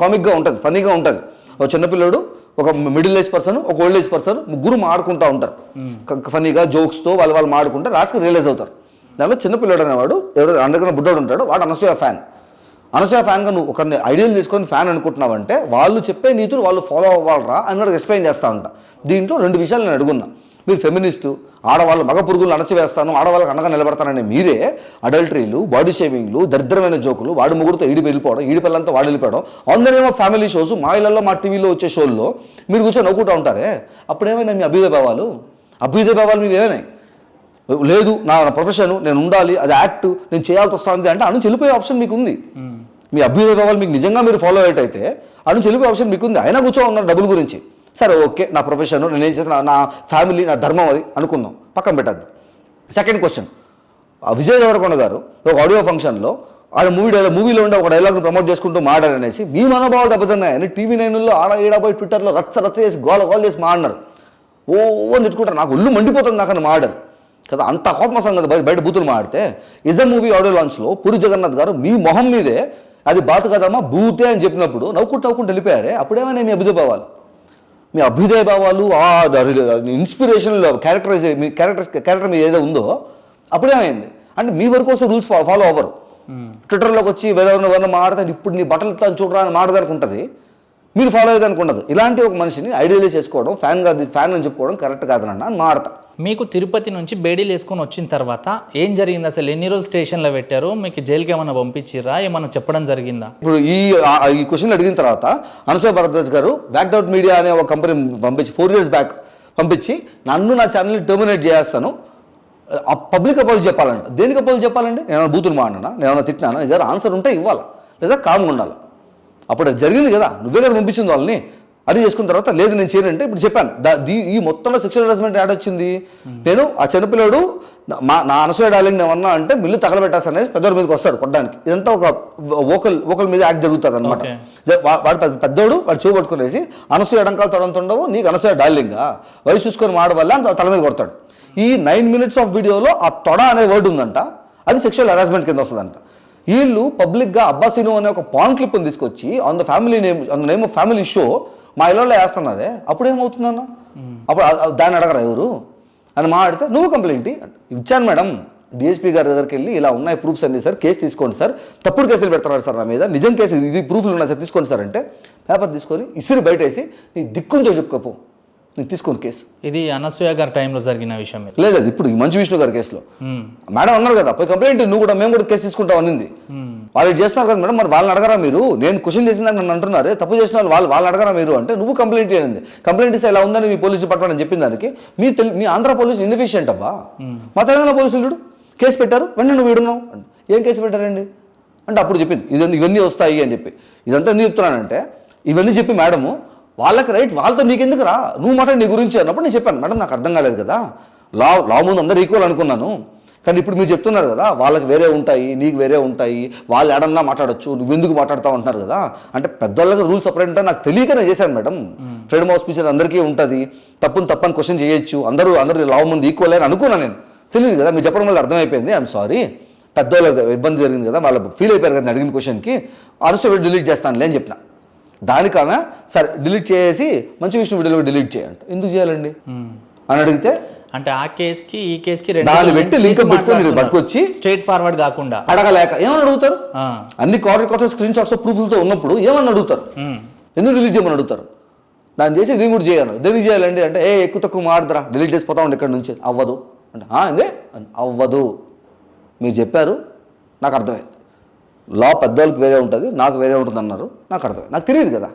కామిక్గా ఉంటుంది, ఫన్నీగా ఉంటుంది. ఒక చిన్నపిల్లడు, ఒక మిడిల్ ఏజ్ పర్సన్, ఒక ఓల్డ్ ఏజ్ పర్సన్, ముగ్గురు మాడుకుంటూ ఉంటారు ఫన్నీగా, జోక్స్తో వాళ్ళు మాడుకుంటారు, లాస్ట్కి రియలైజ్ అవుతారు. దానిలో చిన్నపిల్లడు అనేవాడు ఎవరు అందరికన్నా బుడ్డోడు ఉంటాడు, వాడు అనసూయ ఫ్యాన్. అనసూయ ఫ్యాన్గా నువ్వు ఒక ఐడియల్ తీసుకొని ఫ్యాన్ అనుకుంటున్నావంటే వాళ్ళు చెప్పే నీతులు వాళ్ళు ఫాలో అవ్వాలరా అని వాడికి ఎక్స్ప్లెయిన్ చేస్తూ ఉంటా. దీంట్లో 2 విషయాలు నేను అడుగున్నా. మీరు ఫెమినిస్టు, ఆడవాళ్ళు మగ పురుగులు అణచివేస్తాను, ఆడవాళ్ళకి అండగా నిలబడతానని మీరే అడల్టరీలు, బాడీ షేవింగ్లు, దరిద్రమైన జోకులు, వాడి ముగ్గురుతో వెళ్ళిపోవడం, పిల్లలతో వాడు వెళ్ళిపోవడం, అందరేమో ఫ్యామిలీ షోస్, మా ఇళ్లలో మా టీవీలో వచ్చే షోల్లో మీరు కూర్చొని నవ్వుకుంటూ ఉంటారే, అప్పుడేమైనా మీ అభ్యుదయ భావాలు మీవి ఏమైనాయి? లేదు నా ప్రొఫెషన్, నేను ఉండాలి, అది యాక్ట్, నేను చేయాల్సి వస్తుంది అంటే అను చెల్లిపోయే ఆప్షన్ మీకు ఉంది. మీ అభ్యుదయ భావాలు మీకు నిజంగా మీరు ఫాలో అయ్యేటైతే అను చెల్లిపోయే ఆప్షన్ మీకు ఉంది. అయినా కూర్చో ఉన్నారు డబ్బుల గురించి. సరే ఓకే, నా ప్రొఫెషన్, నేను ఏం చేస్తాను, నా ఫ్యామిలీ, నా ధర్మం అది అనుకుందాం, పక్కన పెట్టద్దు. సెకండ్ క్వశ్చన్, విజయ్ దేవరకొండ గారు ఒక ఆడియో ఫంక్షన్లో ఆయన మూవీలో ఉండే ఒక డైలాగ్ను ప్రమోట్ చేసుకుంటూ మాట్లాడనేసి మీ మనోభావాలు దెబ్బతున్నాయని TV9లో ఆడపోయి ట్విట్టర్లో రచ్చ చేసి గోల చేసి మాడినారు. ఓ నెట్టుకుంటారు, నాకు ఒళ్ళు మండిపోతుంది నాకని మాడారు కదా. అంత కోపమసం కదా బయట బూతులు మాడితే. ఇజం మూవీ ఆడియో లాంచ్లో పూరి జగన్నాథ్ గారు మీ మొహం మీదే అది బాతు కదమ్మా బూతే అని చెప్పినప్పుడు నవ్వుకుంటూ వెళ్ళిపోయారే, అప్పుడేమైనా మీ అభ్యుదయ భావాలు? మీ అభ్యుదయ భావాలు, ఇన్స్పిరేషన్ క్యారెక్టర్ మీ ఏదో ఉందో అప్పుడేమైంది? అంటే మీ వరకు వస్తే రూల్స్ ఫాలో అవ్వరు. ట్విట్టర్లోకి వచ్చి ఎవరైనా మాట్లాడతాడు, ఇప్పుడు నీ బట్టలు తాను చూడరా అని మాట్లాడడానికి ఉంటుంది, మీరు ఫాలో అయ్యేదానికి ఉండదు. ఇలాంటి ఒక మనిషిని ఐడియలైజ్ చేసుకోవడం, ఫ్యాన్ అని చెప్పుకోవడం కరెక్ట్ కాదనన్నా అని మాడతా. మీకు తిరుపతి నుంచి బేడీలు వేసుకొని వచ్చిన తర్వాత ఏం జరిగింది అసలు? ఎన్ని రోజులు స్టేషన్లో పెట్టారు? మీకు జైలుకి ఏమైనా పంపించిర్రా? ఏమన్నా చెప్పడం జరిగిందా? ఇప్పుడు ఈ క్వశ్చన్ అడిగిన తర్వాత అనసూయ భరద్వాజ్ గారు బ్యాక్ అవుట్ మీడియా అనే ఒక కంపెనీ పంపించి 4 years బ్యాక్ పంపించి నన్ను నా ఛానల్ని టర్మినేట్ చేస్తాను, పబ్లిక్ అపాలజీ చెప్పాలంట. దేనికి అపాలజీ చెప్పాలండి? నేను బూతులు మాడినా, నేను తిట్టినానా? నిజంగా ఆన్సర్ ఉంటే ఇవ్వాలి, లేదా కామ్గా ఉండాలి. అప్పుడు అది జరిగింది కదా, నువ్వే కదా పంపించింది వాళ్ళని. అది చేసుకున్న తర్వాత లేదు నేను చేయనంటే ఇప్పుడు చెప్పాను. ఈ మొత్తంలో సెక్షువల్ హెరాస్మెంట్ యాడ్ వచ్చింది. నేను ఆ చిన్నపిల్లడు నా అనసూయ డార్లింగ్ ఏమన్నా అంటే మిల్లు తగలబెట్టాసనేసి పెద్దోడి మీదకి వస్తాడు కొట్టడానికి. ఇదంతా ఒక ఓకల్ మీద యాక్ట్ జరుగుతుంది అనమాట. వాడు పెద్దోడు వాడు చేయి పట్టుకునేసి అనసూయ ఎడంకాలు తొడంతుండవు, నీకు అనసూయ డార్లింగా వయసు చూసుకొని మాడ వల్ల తల మీద కొడతాడు. ఈ 9 minutes ఆఫ్ వీడియోలో ఆ తొడ అనే వర్డ్ ఉందంట, అది సెక్షువల్ హెరాస్మెంట్ కింద వస్తుందంట. వీళ్ళు పబ్లిక్గా అబ్బాసీను అనే ఒక పాన్ క్లిప్ని తీసుకొచ్చి on the name of family show మా ఇళ్ళలో వేస్తున్నదే. అప్పుడు ఏమవుతుందన్న? అప్పుడు దాన్ని అడగరా ఎవరు అని మాట్లాడితే నువ్వు కంప్లైంట్ ఇచ్చాను మేడం, డిఎస్పీ గారి దగ్గరికి వెళ్ళి ఇలా ఉన్నాయి ప్రూఫ్స్ అన్ని సార్, కేసు తీసుకోండి సార్, తప్పుడు కేసులు పెడతారు సార్ నా మీద, నిజం కేసు ఇది ప్రూఫ్లు ఉన్నాయి సార్ తీసుకోండి సార్ అంటే పేపర్ తీసుకొని ఇసిరి బయటేసి నీ దిక్కుంచో చెప్పుకోపో, నేను తీసుకొని కేసు. ఇది అనసూయ గారి టైంలో జరిగిన విషయం లేదు, అది ఇప్పుడు మంచు విష్ణు గారి కేసులో మేడం అన్నారు కదా, పోయి కంప్లైంట్ నువ్వు కూడా మేము కూడా కేసు తీసుకుంటాం అనింది. వాళ్ళు చేస్తున్నారు కదా మేడం, మరి వాళ్ళని అడగరా మీరు? నేను క్వశ్చన్ చేసిందని నన్ను అంటున్నారు, తప్పు చేసిన వాళ్ళని అడగరా మీరు అంటే నువ్వు కంప్లైంట్ చేయండి. కంప్లైంట్ ఇస్తే ఇలా ఉందని మీ పోలీస్ డిపార్ట్మెంట్ అని చెప్పిన దానికి మీ ఆంధ్ర పోలీసు ఇన్ఎఫిషియంట్ అబ్బా. మా తెలంగాణ పోలీసులు చూడు కేసు పెట్టారు, వెంటనే నువ్వు వీడున్నావు. ఏం కేసు పెట్టారండి అంటే అప్పుడు చెప్పింది ఇవన్నీ వస్తాయి అని చెప్పి. ఇదంతా ఎందుకు చెప్తున్నానంటే ఇవన్నీ చెప్పి మేడము వాళ్ళకి రైట్, వాళ్ళతో నీకెందుకు రా, నువ్వు మాట నీ గురించి అన్నప్పుడు నేను చెప్పాను మేడం నాకు అర్థం కాలేదు కదా, లా ముందు అందరూ ఈక్వల్ అనుకున్నాను, కానీ ఇప్పుడు మీరు చెప్తున్నారు కదా వాళ్ళకి వేరే ఉంటాయి నీకు వేరే ఉంటాయి, వాళ్ళు ఏడన్నా మాట్లాడొచ్చు నువ్వెందుకు మాట్లాడుతావు అంటున్నారు కదా. అంటే పెద్దవాళ్ళకి రూల్స్ సపరేట్ అంటే నాకు తెలియకనే చేశాను మేడం. ఫ్రీడమ్ ఆఫ్ స్పీచ్ అందరికీ ఉంటుంది, తప్పని క్వశ్చన్ చేయొచ్చు, అందరూ లా ముందు ఈక్వల్ అని అనుకున్నాను. నేను తెలియదు కదా, మీరు చెప్పడం వల్ల అర్థమైపోయింది, ఐఎమ్ సారీ. పెద్దవాళ్ళకి ఇబ్బంది జరిగింది కదా, వాళ్ళు ఫీల్ అయిపోయారు కదా అడిగిన క్వశ్చన్కి, అనవసరం డిలీట్ చేస్తానులే అని చెప్పిన. దానికన్నా సరే డిలీట్ చేసి మంచి విష్ణు వీడియోలో డిలీట్ చేయండి. ఎందుకు చేయాలండి అని అడిగితే అంటే ఆ కేసుకి ఈ కేసుకి దాన్ని పెట్టి లింక్ పెట్టుకొని పట్టుకొచ్చి స్ట్రైట్ ఫార్వర్డ్ కాకుండా అడగలేక ఏమని అడుగుతారు? అన్ని కార్డు స్క్రీన్ షాట్స్ ప్రూఫ్లతో ఉన్నప్పుడు ఏమని అడుగుతారు? ఎందుకు డిలీట్ చేయమని అడుగుతారు? దాన్ని చేసి దీన్ని కూడా చేయాలి. దేనికి చేయాలండి అంటే ఎక్కువ తక్కువ మాడతారా, డిలీట్ చేసి పోతా ఉండి ఇక్కడ నుంచి అవ్వదు అంటే ఏందే అవ్వదు, మీరు చెప్పారు నాకు అర్థమైంది, లా పెద్దవాళ్ళకి వేరే ఉంటుంది నాకు వేరే ఉంటుంది అన్నారు, నాకు అర్థమైంది, నాకు తెలియదు కదా,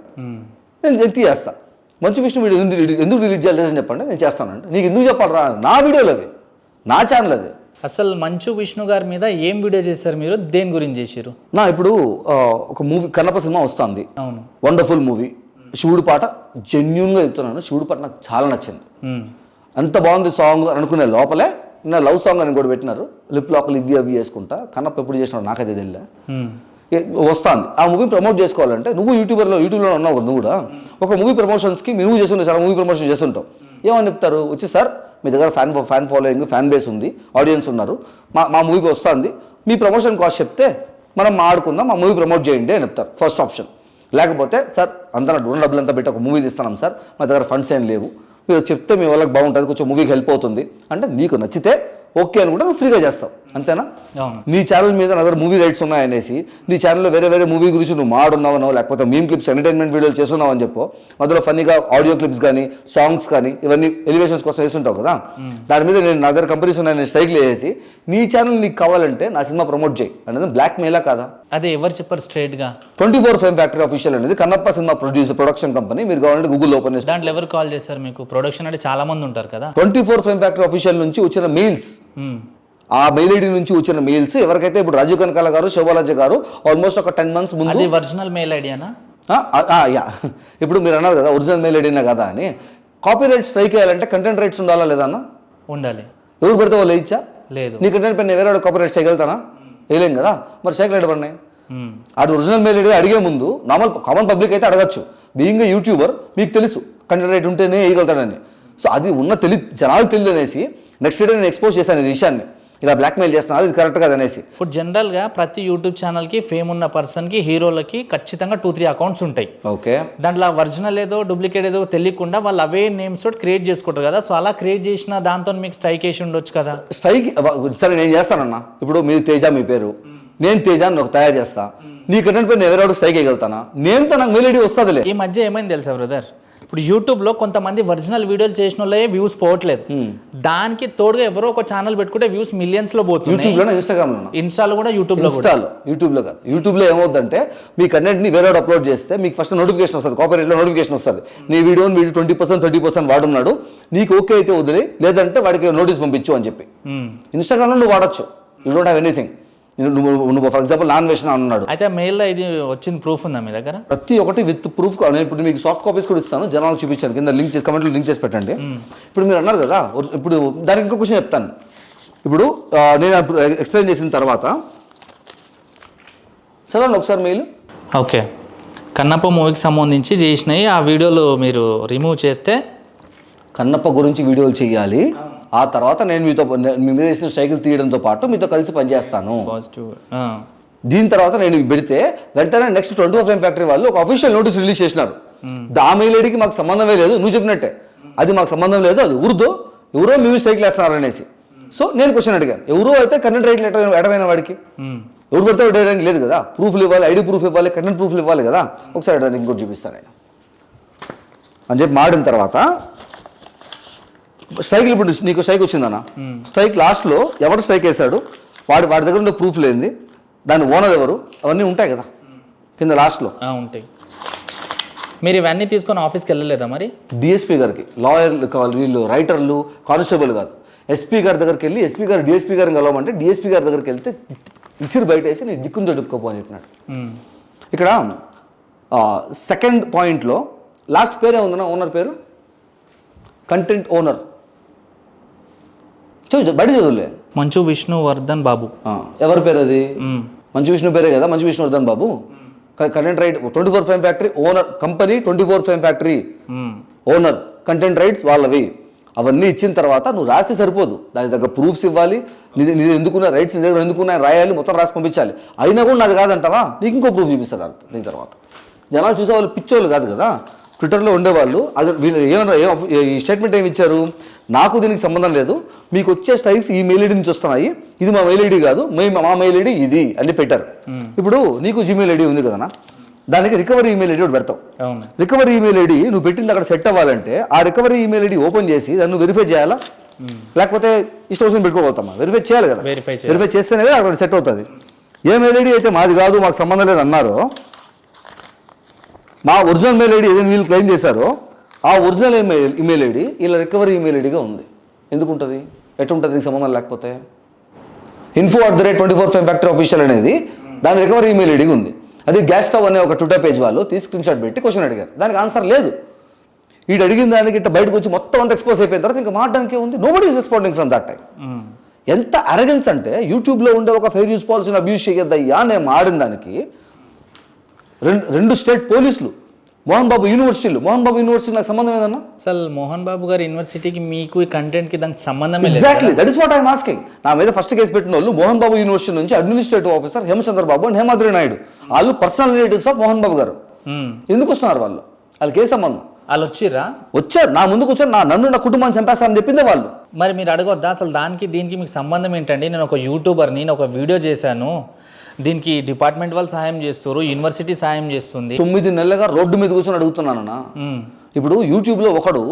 నేను తీయేస్తాను. మంచి విషయం వీడియో ఎందుకు డిలీట్ చేయాలి అని చెప్పండి, నేను చేస్తానంటే నీకు ఎందుకు చెప్పాలరా, నా వీడియోలు అవి, నా ఛానల్ అది. అసలు మంచు విష్ణు గారి మీద ఏం వీడియో చేశారు మీరు, దేని గురించి చేశారు? ఇప్పుడు ఒక మూవీ కన్నప్ప సినిమా వస్తుంది, అవును, వండర్ఫుల్ మూవీ. శివుడి పాట జెన్యున్గా చెప్తున్నాను, శివుడి పాట నాకు చాలా నచ్చింది, అంత బాగుంది సాంగ్ అనుకునే లోపలే నా లవ్ సాంగ్ అని కూడా పెట్టినారు, లిప్ లాక్లు ఇవి అవి వేసుకుంటా. కన్నప్ప ఎప్పుడు చేసినాడు నాకైతే తెలియలే, వస్తుంది. ఆ మూవీ ప్రమోట్ చేసుకోవాలంటే నువ్వు యూట్యూబ్లో ఉన్నావు, నువ్వు కూడా ఒక మూవీ ప్రమోషన్స్కి నువ్వు చేస్తుంటావు, చాలా మూవీ ప్రమోషన్ చేస్తుంటావు, ఏమని చెప్తారు వచ్చి సార్ మీ దగ్గర ఫ్యాన్ ఫాలోయింగ్ ఫ్యాన్ బేస్ ఉంది, ఆడియన్స్ ఉన్నారు, మా మూవీకి వస్తుంది, మీ ప్రమోషన్ కాస్ట్ చెప్తే మనం ఆడుకుందాం, మా మూవీ ప్రమోట్ చేయండి అని చెప్తారు ఫస్ట్ ఆప్షన్. లేకపోతే సార్ అందరూ డబ్బులు అంతా పెట్టి ఒక మూవీ తీస్తున్నాం సార్, మా దగ్గర ఫండ్స్ ఏం లేవు, మీరు చెప్తే మీ వాళ్ళకి బాగుంటుంది, కొంచెం మూవీకి హెల్ప్ అవుతుంది అంటే నీకు నచ్చితే ఓకే అనుకుంటే నువ్వు ఫ్రీగా చేస్తావు, అంతేనా? నీ ఛానల్ మీద నా దగ్గర మూవీ రైట్స్ ఉన్నాయనేసి నీ ఛానల్లో వేరే మూవీ గురించి నువ్వు మాడున్నావనో లేకపోతే మీమ్ క్లిప్స్ ఎంటర్టైన్మెంట్ వీడియోలు చేస్తున్నావు అని చెప్పో, మధ్యలో ఫన్నీగా ఆడియో క్లిప్స్ కానీ సాంగ్స్ కానీ ఇవన్నీ ఎలివేషన్స్ కోసం వేస్తుంటావు కదా, దాని మీద నేను నా దగ్గర కంపెనీస్ ఉన్నాయి నేను స్ట్రైక్లు వేసి నీ ఛానల్ నీకు కావాలంటే నా సినిమా ప్రమోట్ చేయి అనేది బ్లాక్ మెయిలా కాదా? అదే ఎవరు చెప్పారు స్ట్రైట్ గా? 24 Fame Factory Official అనేది కన్నప్ప సినిమా ప్రొడక్షన్ కంపెనీ, మీరు కావాలంటే గూగుల్ ఓపెన్ చేసి దాంట్లో ఎవరు కాల్ చేశారు మీకు? ప్రొడక్షన్ అంటే చాలా మంది ఉంటారు కదా. 24 Fame Factory Official నుంచి వచ్చిన మెయిల్స్, ఆ మెయిల్ ఐడి నుంచి వచ్చిన మెయిల్స్ ఎవరికైతే ఇప్పుడు రాజీవ్ కనకాల గారు శోభాలాజీ గారు ఆల్మోస్ట్ ఒక 10 months ముందు, ఒరిజినల్ మెయిల్ ఐడియానా? యా, ఇప్పుడు మీరు అన్నారు కదా ఒరిజినల్ మెయిల్ ఐడినా కదా అని, కాపీ రైట్స్ స్ట్రైక్ చేయాలంటే కంటెంట్ రైట్స్ ఉండాలా లేదా అన్న? ఉండాలి. ఎవరు పెడితే వాళ్ళు ఇచ్చా? లేదు. నీ కంటెంట్ పైన వేరే కాపీ రైట్స్ చేయగలుగుతానా? వేయలేం కదా, మరి స్ట్రైక్ రైట్ పడినాయి. అది ఒరిజినల్ మెయిల్ ఐడి అడిగే ముందు కామన్ పబ్లిక్ అయితే అడగచ్చు, బీయింగ్ ఏ యూట్యూబర్ మీకు తెలుసు కంటెంట్ రైట్ ఉంటేనే వేయగలుగుతాడని. సో అది ఉన్న జనాలకు తెలియదు అనేసి నెక్స్ట్ డే నేను ఎక్స్పోజ్ చేశాను ఈ విషయాన్ని. ఇలా బ్లాక్మెయిల్ చేస్తున్నారు, ఇది కరెక్ట్ కాదు అనేసి. ఇప్పుడు జనరల్గా ప్రతి యూట్యూబ్ ఛానల్కి ఫేమ్ ఉన్న పర్సన్కి హీరోలకి ఖచ్చితంగా 2-3 అకౌంట్స్ ఉంటాయి. ఓకే, దాంట్లో ఒరిజినల్ ఏదో డూప్లికేట్ ఏదో తెలియకుండా వాళ్ళు అవే నేమ్స్ తోటి క్రియేట్ చేసుకుంటారు కదా. సో అలా క్రియేట్ చేసిన దాంతో మీకు స్ట్రైక్ వేసి ఉండొచ్చు కదా. స్ట్రైక్ సరే నేను చేస్తానన్నా. ఇప్పుడు మీరు తేజ మీ పేరు, నేను తేజ అని ఒక తయారు చేస్తా, నీ కంటెంట్ పేరు ఎవరెవరు స్ట్రైక్ వేయగలుగుతానా? నేమ్తో నాకు మెయిల్ ఐడి వస్తుందిలే. ఈ మధ్య ఏమైంది తెలుసా బ్రదర్, ఇప్పుడు యూట్యూబ్లో కొంతమంది ఒరిజినల్ వీడియోలు చేసిన వాళ్ళే వ్యూస్ పోవట్లేదు. దానికి తోడుగా ఎవరో ఒక ఛానల్ పెట్టుకుంటే వ్యూస్ మిలియన్స్లో పోతుంది. యూట్యూబ్లో, ఇన్స్టాగ్రామ్లో, ఇన్స్టాలో కూడా, యూట్యూబ్లో కాదు. యూట్యూబ్లో ఏమవుతుందంటే మీ కంటెంట్ని వేరే అప్లోడ్ చేస్తే మీకు ఫస్ట్ నోటిఫికేషన్ వస్తుంది, కాపీరైట్లో నోటిఫికేషన్ వస్తుంది. నీ వీడియోని 20%, 30% వాడున్నాడు, నీకు ఓకే అయితే వదిలే, లేదంటే వాడికి నోటీస్ పంపించు అని చెప్పి. ఇన్స్టాగ్రామ్లో నువ్వు వాడచ్చు, యూ డోంట్ హ్యావ్ ఎనీథింగ్. నువ్వు ఫర్ ఎగ్జాంపుల్ నాన్ వెజ్ అన్నాడు, అయితే మెయిల్లో ఇది వచ్చింది ప్రూఫ్ ఉందా మీ దగ్గర? ప్రతి ఒక్కటి విత్ ప్రూఫ్. నేను ఇప్పుడు మీకు సాఫ్ట్ కాపీస్ కూడా ఇస్తాను, జనాలకు చూపించాను, కింద లింక్ చేసి కమెంట్లో లింక్ చేసి పెట్టండి. ఇప్పుడు మీరు అన్నారు కదా, ఇప్పుడు దానికి ఇంకో క్వశ్చన్ చెప్తాను. ఇప్పుడు నేను ఎక్స్ప్లెయిన్ చేసిన తర్వాత చదవండి ఒకసారి మెయిల్. ఓకే, కన్నప్ప మూవీకి సంబంధించి చేసినాయి ఆ వీడియోలు మీరు రిమూవ్ చేస్తే, కన్నప్ప గురించి వీడియోలు చేయాలి, ఆ తర్వాత నేను మీతో మీ మీద వేసిన సైకిల్ తీయడంతో పాటు మీతో కలిసి పనిచేస్తాను. పాజిటివ్. దీని తర్వాత నేను పెడితే వెంటనే నెక్స్ట్ 24 Frame Factory వాళ్ళు ఒక అఫీషియల్ నోటీస్ రిలీజ్ చేసినారు. ఆ మెయిల్ ఐడికి మాకు సంబంధమే లేదు, నువ్వు చెప్పినట్టే అది మాకు సంబంధం లేదు, అది ఎవరో మేము స్ట్రైక్లు వేస్తున్నారు అనేసి. సో నేను క్వశ్చన్ అడిగాను, ఎవరో అయితే కంటెంట్ రైట్లు ఎడమైన వాడికి ఎవరు పడితే ఎడడానికి లేదు కదా, ప్రూఫ్లు ఇవ్వాలి, ఐడి ప్రూఫ్ ఇవ్వాలి, కంటెంట్ ప్రూఫ్లు ఇవ్వాలి కదా. ఒకసారి ఇంకోటి చూపిస్తాను నేను అని చెప్పి మాడిన తర్వాత స్ట్రైక్. ఇప్పుడు నీకు స్ట్రైక్ వచ్చిందన్న, స్ట్రైక్ లాస్ట్లో ఎవరు స్ట్రైక్ వేశాడు, వాడి దగ్గర ఉన్న ప్రూఫ్ లేనిది, దాని ఓనర్ ఎవరు, అవన్నీ ఉంటాయి కదా కింద లాస్ట్లో ఉంటాయి. మీరు ఇవన్నీ తీసుకొని ఆఫీస్కి వెళ్ళలేదా మరి? డిఎస్పీ గారికి, లాయర్లు వీళ్ళు రైటర్లు, కానిస్టేబుల్ కాదు, ఎస్పీ గారి దగ్గరికి వెళ్ళి, ఎస్పీ గారు డిఎస్పీ గారిని కలవమంటే డిఎస్పీ గారి దగ్గరికి వెళ్తే విసిరి బయట వేసి నేను దిక్కును చదువుకోపో అని చెప్పినాడు. ఇక్కడ సెకండ్ పాయింట్లో లాస్ట్ పేరే ఉందన్న, ఓనర్ పేరు కంటెంట్ ఓనర్ బయట చదువులే, మంచు విష్ణువర్ధన్ బాబు. ఎవరి పేరు అది? మంచు విష్ణు పేరే కదా, Manchu Vishnuvardhan Babu. Content right 24 Frame Factory owner, company 24 Frame Factory owner, content rights వాళ్ళవి. అవన్నీ ఇచ్చిన తర్వాత నువ్వు రాస్తే సరిపోదు, దాని దగ్గర ప్రూఫ్స్ ఇవ్వాలి, నీది ఎందుకున్నా రైట్స్ నీ దగ్గర ఎందుకున్నా రాయాలి, మొత్తం రాసి పంపించాలి. అయినా కూడా నాది కాదంటావా, నీకు ఇంకో ప్రూఫ్ చూపిస్తుంది దీని తర్వాత. జనాలు చూసే వాళ్ళు పిచ్చోళ్ళు కాదు కదా, ట్విట్టర్లో ఉండేవాళ్ళు. అది వీళ్ళు ఏమన్నా ఈ స్టేట్మెంట్ ఏమి ఇచ్చారు, నాకు దీనికి సంబంధం లేదు, మీకు వచ్చే స్ట్రైక్స్ ఈ మెయిల్ ఐడి నుంచి వస్తున్నాయి, ఇది మా మెయిల్ ఐడి కాదు, మా మెయిల్ ఐడి ఇది అని పెట్టారు. ఇప్పుడు నీకు జీమెయిల్ ఐడి ఉంది కదా, దానికి రికవరీ ఈమెయిల్ ఐడి ఒకటి పెడతావు. రికవరీ ఈమెయిల్ ఐడి నువ్వు పెట్టింది అక్కడ సెట్ అవ్వాలంటే ఆ రికవరీ ఈమెయిల్ ఐడి ఓపెన్ చేసి దాన్ని నువ్వు వెరిఫై చేయాలా, లేకపోతే ఇష్టం పెట్టుకోగలుగుతామా? వెరిఫై చేయాలి కదా, వెరిఫై చేస్తేనే అక్కడ సెట్ అవుతుంది. ఏ మెయిల్ ఐడి అయితే మాది కాదు, మాకు సంబంధం లేదు అన్నారో, మా ఒరిజినల్ మెయిల్ ఐడి ఏదైనా వీళ్ళు క్లెయిమ్ చేశారో ఆ ఒరిజినల్ ఈమెయిల్ ఐడి ఇలా రికవరీ ఈమెయిల్ ఐడిగా ఉంది. ఎందుకు ఉంటుంది, ఎటుంటుంది నీకు సంబంధం లేకపోతే? info@24 Frame Factory Official అనేది దాని రికవరీ ఈమెయిల్ ఐడిగా ఉంది. అది గ్యాస్ స్టవ్ అనే ఒక ట్విట్టర్ పేజ్ వాళ్ళు స్క్రీన్ షాట్ పెట్టి క్వశ్చన్ అడిగారు, దానికి ఆన్సర్ లేదు. వీడు అడిగిన దానికి ఇట్లా బయటకు వచ్చి మొత్తం అంతా ఎక్స్పోజ్ అయిపోయిన తర్వాత ఇంకా మాట్లాడడానికి ఉంది, nobody is responding from that time. ఎంత అరగెన్స్ అంటే యూట్యూబ్లో ఉండే ఒక ఫెయిర్ యూజ్ పాలసీని అబ్యూజ్ చేయొద్దయ్యా నేను ఆడిన దానికి 2 స్టేట్ పోలీసులు, మోహన్ బాబు యూనివర్సిటీలు. మోహన్ బాబు యూనివర్సిటీ నాకు సంబంధం ఏదన్నా? అసలు మోహన్ బాబు గారి యూనివర్సిటీకి మీకు ఈ కంటెంట్కి దానికి సంబంధం లేదు. Exactly, that is what I'm asking. నా మీద ఫస్ట్ కేసు పెట్టిన వాళ్ళు మోహన్ బాబు యూనివర్సిటీ నుంచి administrative officer Hemachandra Babu and Hemadri Naidu, వాళ్ళు personal relatives of Mohan Babu గారు. ఎందుకు వస్తున్నారు వాళ్ళు? వాళ్ళకి ఏ సంబంధం? వాళ్ళు వచ్చారు నా ముందుకు వచ్చారు, నన్ను నా కుటుంబాన్ని చంపేస్తారని చెప్పిందే వాళ్ళు. మరి మీరు అడగొద్దా అసలు దానికి దీనికి మీకు సంబంధం ఏంటండి? నేను ఒక యూట్యూబర్ని, నేను ఒక వీడియో చేశాను, దీనికి డిపార్ట్మెంట్ వాళ్ళు సహాయం చేస్తారు, యూనివర్సిటీ సహాయం చేస్తుంది. 9 నెలలుగా రోడ్డు మీద కూర్చొని అడుగుతున్నానన్నా. ఇప్పుడు యూట్యూబ్లో ఒకడు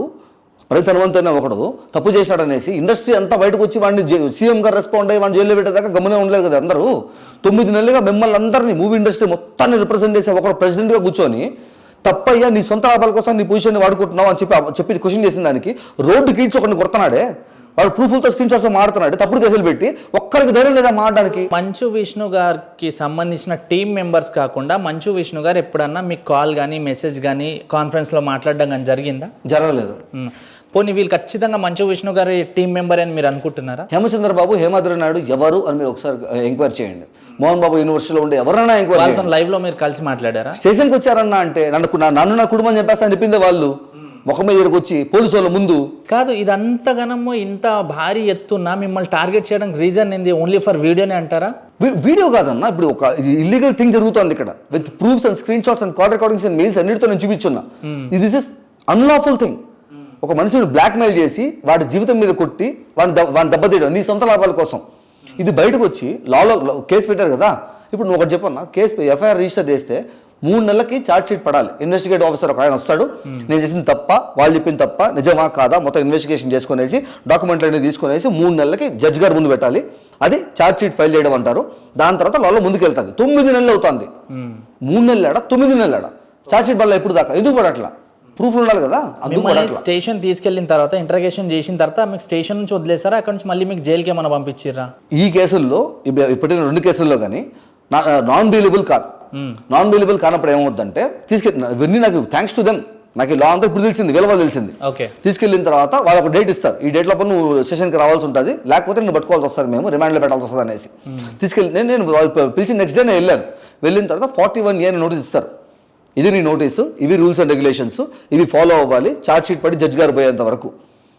ప్రతివంతైన ఒకడు తప్పు చేశాడనేసి ఇండస్ట్రీ అంతా బయటకు వచ్చి వాడిని సీఎం గారు రెస్పాండ్ అయ్యి వాడిని జైల్లో పెట్టేదాకా గమనే ఉండలేదు కదా అందరూ. 9 నెలలుగా మిమ్మల్ని అందరినీ, మూవీ ఇండస్ట్రీ మొత్తాన్ని రిప్రజెంట్ చేసే ఒకడు ప్రెసిడెంట్గా కూర్చొని తప్పయ్యా నీ సొంత లాభాల కోసం నీ పొజిషన్ని వాడుకుంటున్నావు అని చెప్పి క్వశ్చన్ చేసిన దానికి రోడ్డు కీడ్చి ఒకరిని కొడుతున్నాడే, వాడు ప్రూఫ్లతో స్క్రీన్ షాట్స్ మాడుతున్నాడు, తప్పుడు కేసులు పెట్టి. ఒక్కరికి ధైర్యం లేదా మాట్లాడడానికి? మంచు విష్ణు గారికి సంబంధించిన టీం మెంబర్స్ కాకుండా మంచు విష్ణు గారు ఎప్పుడన్నా మీకు కాల్ కానీ మెసేజ్ కానీ కాన్ఫరెన్స్లో మాట్లాడడం కానీ జరిగిందా? జరగలేదు. పోనీ వీళ్ళు ఖచ్చితంగా మంచు విష్ణు గారి టీం మెంబర్ అని మీరు అనుకుంటున్నారా? హేమచంద్ర బాబు, హేమాద్రి నాయుడు ఎవరు అని మీరు ఒకసారి ఎంక్వైరీ చేయండి. మోహన్ బాబు యూనివర్సిటీలో ఉండే ఎవరైనా ఎంక్వైరీ చేయండి. లైవ్ లో మీరు కలిసి మాట్లాడారా? స్టేషన్కి వచ్చారన్నా అంటే నన్ను నా కుటుంబం చెప్పేస్తా అని చెప్పిందే వాళ్ళు. ముఖం మీద ఇక్కడికి వచ్చి పోలీసు వాళ్ళ ముందు కాదు ఇదంతగనము ఇంత భారీ ఎత్తున మిమ్మల్ని టార్గెట్ చేయడానికి రీజన్ ఏంది? ఓన్లీ ఫర్ వీడియోనే అంటారా? వీడియో కాదన్న, ఇప్పుడు ఒక ఇల్లీగల్ థింగ్ జరుగుతుంది ఇక్కడ with proofs and screenshots and call recordings and mails అన్నిటితో నేను చూపించున్నా. This is unlawful thing. ఒక మనిషిని బ్లాక్మెయిల్ చేసి వాడి జీవితం మీద కొట్టి వాడిని దెబ్బతీయడం నీ సొంత లాభాల కోసం. ఇది బయటకు వచ్చి లాలో కేసు పెట్టారు కదా. ఇప్పుడు నువ్వు ఒకటి చెప్పన్నా, ఎఫ్ఐఆర్ రిజిస్టర్ చేస్తే 3 నెలలకి ఛార్జ్ షీట్ పడాలి. ఇన్వెస్టిగేటివ్ ఆఫీసర్ ఒక ఆయన వస్తాడు, నేను చేసిన తప్ప, వాళ్ళు చెప్పిన తప్ప, నిజమా కాదా మొత్తం ఇన్వెస్టిగేషన్ చేసుకునేసి డాక్యుమెంట్లు అనేది తీసుకునేసి 3 నెలలకి జడ్జి గారు ముందు పెట్టాలి. అది ఛార్జ్ షీట్ ఫైల్ చేయడం అంటారు. దాని తర్వాత వాళ్ళు ముందుకు వెళ్తుంది. 9 నెలలు అవుతుంది. 3 నెలల 9 నెలల ఛార్జ్ షీట్ వల్ల ఎప్పుడు దాకా ఎందుకు పడట్లా? ప్రూఫ్లు ఉండాలి కదా. స్టేషన్ తీసుకెళ్లిన తర్వాత ఇంటర్గేషన్ చేసిన తర్వాత మీకు స్టేషన్ నుంచి వదిలేసారా? అక్కడ నుంచి మళ్ళీ మీకు జైలుకి ఏమైనా పంపించారా? ఈ కేసుల్లో ఇప్పటికీ 2 కేసుల్లో కానీ నాన్ బెయిలబుల్ కాదు. నాన్ బెయిలబుల్ కానప్పుడు ఏమవుతుందంటే ఇవన్నీ నాకు థ్యాంక్స్ టు దెమ్, నాకు లా అంతా ఇప్పుడు తెలిసింది, విలువ తెలిసింది. తీసుకెళ్ళిన తర్వాత వాళ్ళు ఒక డేట్ ఇస్తారు, ఈ డేట్ లోపల నువ్వు స్టేషన్కి రావాల్సి ఉంటుంది, లేకపోతే నేను పట్టుకోవాల్సి వస్తుంది, మేము రిమాండ్లో పెట్టాల్సి వస్తుంది అనేసి తీసుకెళ్ళి నేను పిలిచి నెక్స్ట్ డే నేను వెళ్ళాను. వెళ్ళిన తర్వాత 41 year నోటీస్ ఇస్తారు. ఇది నీ నోటీసు, ఇవి రూల్స్ అండ్ రెగ్యులేషన్స్, ఇవి ఫాలో అవ్వాలి, ఛార్జ్ షీట్ పడి జడ్జి గారు పోయేంత వరకు.